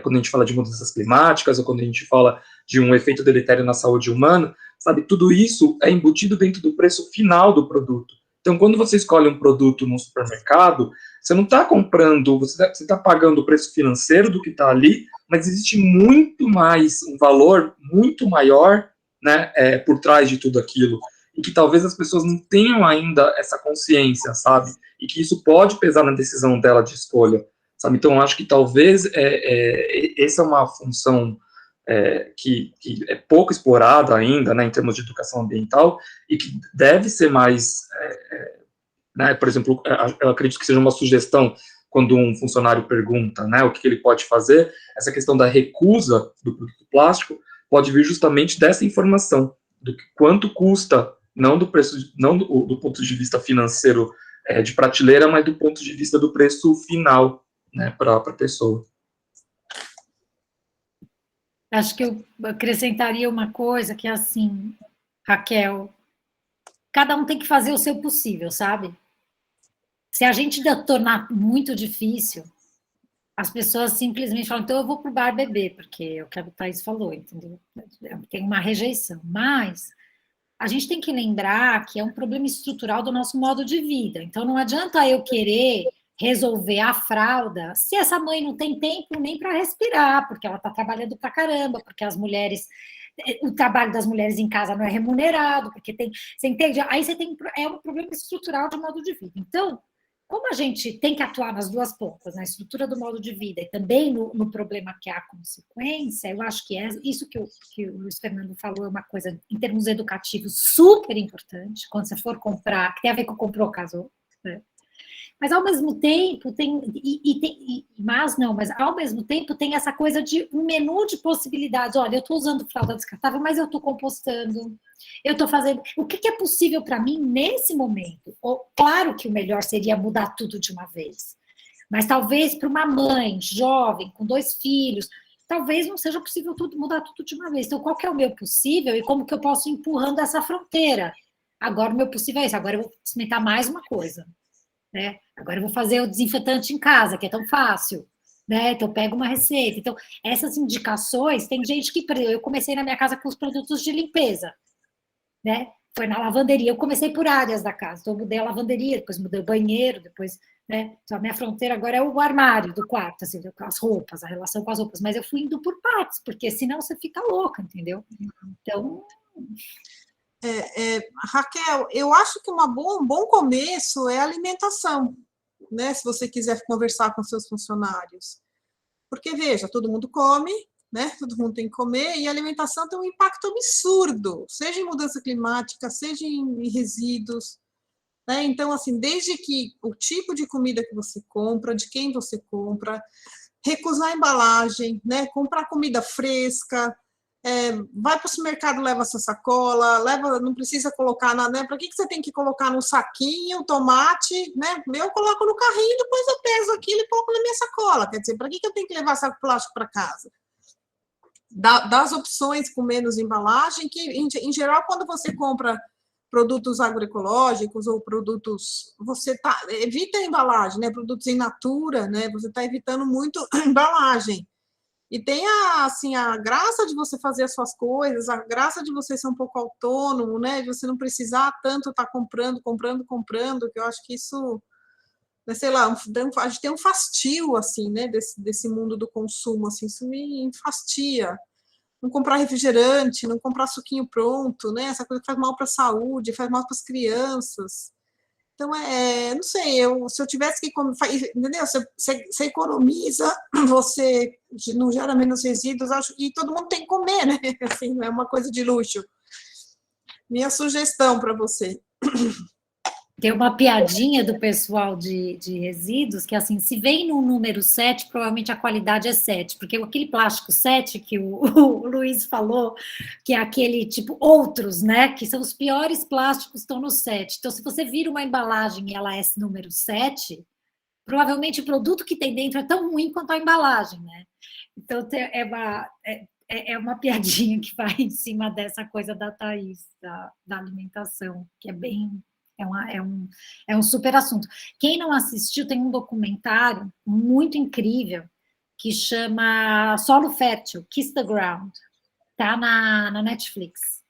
quando a gente fala de mudanças climáticas, ou quando a gente fala de um efeito deletério na saúde humana, sabe, tudo isso é embutido dentro do preço final do produto. Então, quando você escolhe um produto no supermercado, você não está comprando, você está pagando o preço financeiro do que está ali, mas existe muito mais, um valor muito maior, né, por trás de tudo aquilo. E que talvez as pessoas não tenham ainda essa consciência, sabe? E que isso pode pesar na decisão dela de escolha, sabe? Então, eu acho que talvez essa é uma função que é pouco explorada ainda, né, em termos de educação ambiental, e que deve ser mais, né, por exemplo, eu acredito que seja uma sugestão quando um funcionário pergunta, né, o que ele pode fazer, essa questão da recusa do produto plástico pode vir justamente dessa informação, do que quanto custa, não do preço, não do ponto de vista financeiro de prateleira, mas do ponto de vista do preço final, né, para a pessoa. Acho que eu acrescentaria uma coisa que é assim, Raquel, cada um tem que fazer o seu possível, sabe? Se a gente tornar muito difícil, as pessoas simplesmente falam, então eu vou pro bar beber, porque é o que a Thaís falou, entendeu? Tem uma rejeição, mas a gente tem que lembrar que é um problema estrutural do nosso modo de vida, então não adianta eu querer resolver a fralda se essa mãe não tem tempo nem para respirar, porque ela está trabalhando pra caramba, porque as mulheres, o trabalho das mulheres em casa não é remunerado, porque tem, você entende? Aí você tem, é um problema estrutural de modo de vida. Então, como a gente tem que atuar nas duas pontas, na estrutura do modo de vida e também no problema que é a consequência, eu acho que isso que o Luiz Fernando falou é uma coisa, em termos educativos, super importante, quando você for comprar, que tem a ver com comprou, casou, né? Mas, ao mesmo tempo, mas ao mesmo tempo tem essa coisa de um menu de possibilidades. Olha, eu estou usando fralda descartável, mas eu estou compostando, eu estou fazendo... O que é possível para mim nesse momento? Claro que o melhor seria mudar tudo de uma vez, mas talvez para uma mãe jovem, com 2 filhos, talvez não seja possível mudar tudo de uma vez. Então, qual que é o meu possível e como que eu posso ir empurrando essa fronteira? Agora, o meu possível é isso. Agora eu vou experimentar mais uma coisa. Né? Agora eu vou fazer o desinfetante em casa, que é tão fácil, né? Então eu pego uma receita. Então, essas indicações, tem gente que... Eu comecei na minha casa com os produtos de limpeza, né? Foi na lavanderia, eu comecei por áreas da casa, então eu mudei a lavanderia, depois mudei o banheiro, depois, né? Então a minha fronteira agora é o armário do quarto, assim, com as roupas, a relação com as roupas, mas eu fui indo por partes, porque senão você fica louca, entendeu? Então... Raquel, eu acho que um bom começo é a alimentação, né? Se você quiser conversar com seus funcionários. Porque, veja, todo mundo come, né? Todo mundo tem que comer, e a alimentação tem um impacto absurdo, seja em mudança climática, seja em resíduos. né? Então, assim, desde que o tipo de comida que você compra, de quem você compra, recusar a embalagem, né? Comprar comida fresca, vai para o supermercado, leva essa sacola, não precisa colocar né? Para que você tem que colocar num saquinho, tomate, né? Eu coloco no carrinho, depois eu peso aquilo e coloco na minha sacola. Quer dizer, para que eu tenho que levar saco plástico para casa? Das opções com menos embalagem, que em geral, quando você compra produtos agroecológicos ou produtos, você evita a embalagem, né? Produtos in natura, né? Você está evitando muito a embalagem. E tem assim, a graça de você fazer as suas coisas, a graça de você ser um pouco autônomo, né? De você não precisar tanto estar comprando, que eu acho que isso, sei lá, a gente tem um fastio, assim, né? Desse mundo do consumo, assim, isso me enfastia. Não comprar refrigerante, não comprar suquinho pronto, né? Essa coisa que faz mal para a saúde, faz mal para as crianças. Então, não sei, se eu tivesse que entendeu? Você economiza, você não gera menos resíduos, acho, e todo mundo tem que comer, né? Assim, não é uma coisa de luxo. Minha sugestão para você. Tem uma piadinha do pessoal de resíduos, que assim, se vem no número 7, provavelmente a qualidade é 7, porque aquele plástico 7 que o Luiz falou, que é aquele tipo outros, né, que são os piores plásticos, estão no 7. Então, se você vira uma embalagem e ela é esse número 7, provavelmente o produto que tem dentro é tão ruim quanto a embalagem, né? Então, é uma piadinha que vai em cima dessa coisa da Thaís, da alimentação, que é bem... É um super assunto. Quem não assistiu, tem um documentário muito incrível que chama Solo Fértil, Kiss the Ground. Está na Netflix.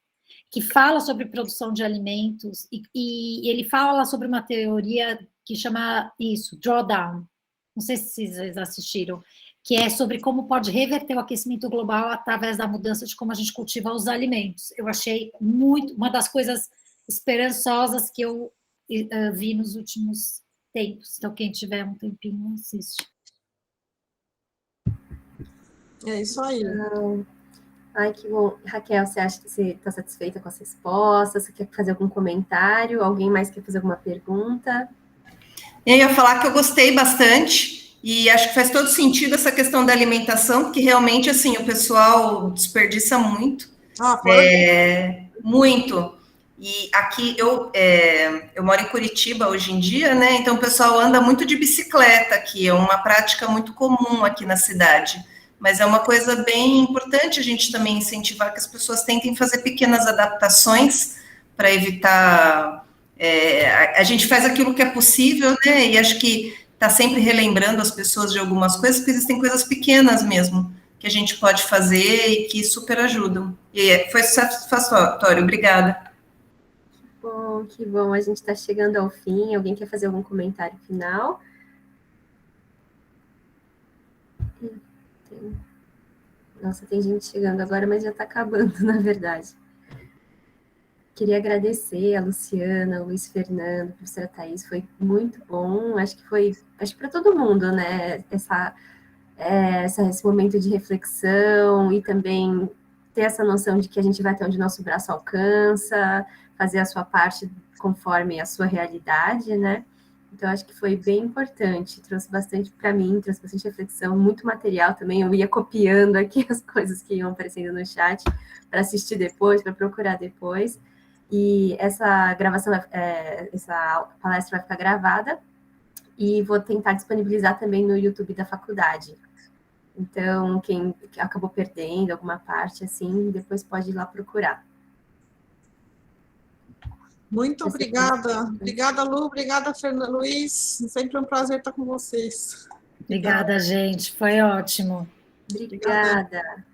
Que fala sobre produção de alimentos e ele fala sobre uma teoria que chama isso, drawdown. Não sei se vocês assistiram. Que é sobre como pode reverter o aquecimento global através da mudança de como a gente cultiva os alimentos. Eu achei uma das coisas esperançosas que eu vi nos últimos tempos. Então, quem tiver um tempinho, assiste. É isso aí. Ai, que bom. Raquel, você acha que você está satisfeita com as respostas? Você quer fazer algum comentário? Alguém mais quer fazer alguma pergunta? Eu ia falar que eu gostei bastante e acho que faz todo sentido essa questão da alimentação, porque realmente, assim, o pessoal desperdiça muito. Muito. E aqui, eu moro em Curitiba hoje em dia, né? Então, o pessoal anda muito de bicicleta aqui, é uma prática muito comum aqui na cidade. Mas é uma coisa bem importante a gente também incentivar que as pessoas tentem fazer pequenas adaptações para evitar... a gente faz aquilo que é possível, né? E acho que está sempre relembrando as pessoas de algumas coisas, porque existem coisas pequenas mesmo que a gente pode fazer e que super ajudam. E foi satisfatório, obrigada. Que bom, a gente está chegando ao fim. Alguém quer fazer algum comentário final? Nossa, tem gente chegando agora, mas já está acabando, na verdade. Queria agradecer a Luciana, o Luiz Fernando, a professora Thaís, foi muito bom. Acho que para todo mundo, né? Esse momento de reflexão e também ter essa noção de que a gente vai até onde o nosso braço alcança, fazer a sua parte conforme a sua realidade, né? Então, acho que foi bem importante, trouxe bastante para mim, trouxe bastante reflexão, muito material também, eu ia copiando aqui as coisas que iam aparecendo no chat para assistir depois, para procurar depois, e essa gravação, essa palestra vai ficar gravada, e vou tentar disponibilizar também no YouTube da faculdade. Então, quem acabou perdendo alguma parte, assim, depois pode ir lá procurar. Muito obrigada. Obrigada, Lu. Obrigada, Fernando Luiz. Sempre um prazer estar com vocês. Obrigada, gente. Foi ótimo. Obrigada.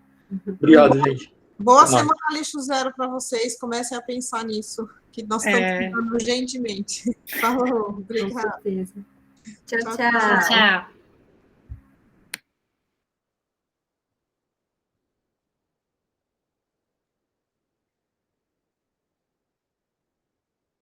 Obrigado, gente. Boa semana lixo zero para vocês. Comecem a pensar nisso, que nós estamos precisando urgentemente. Falou. Obrigada. Com certeza. Tchau, Tchau.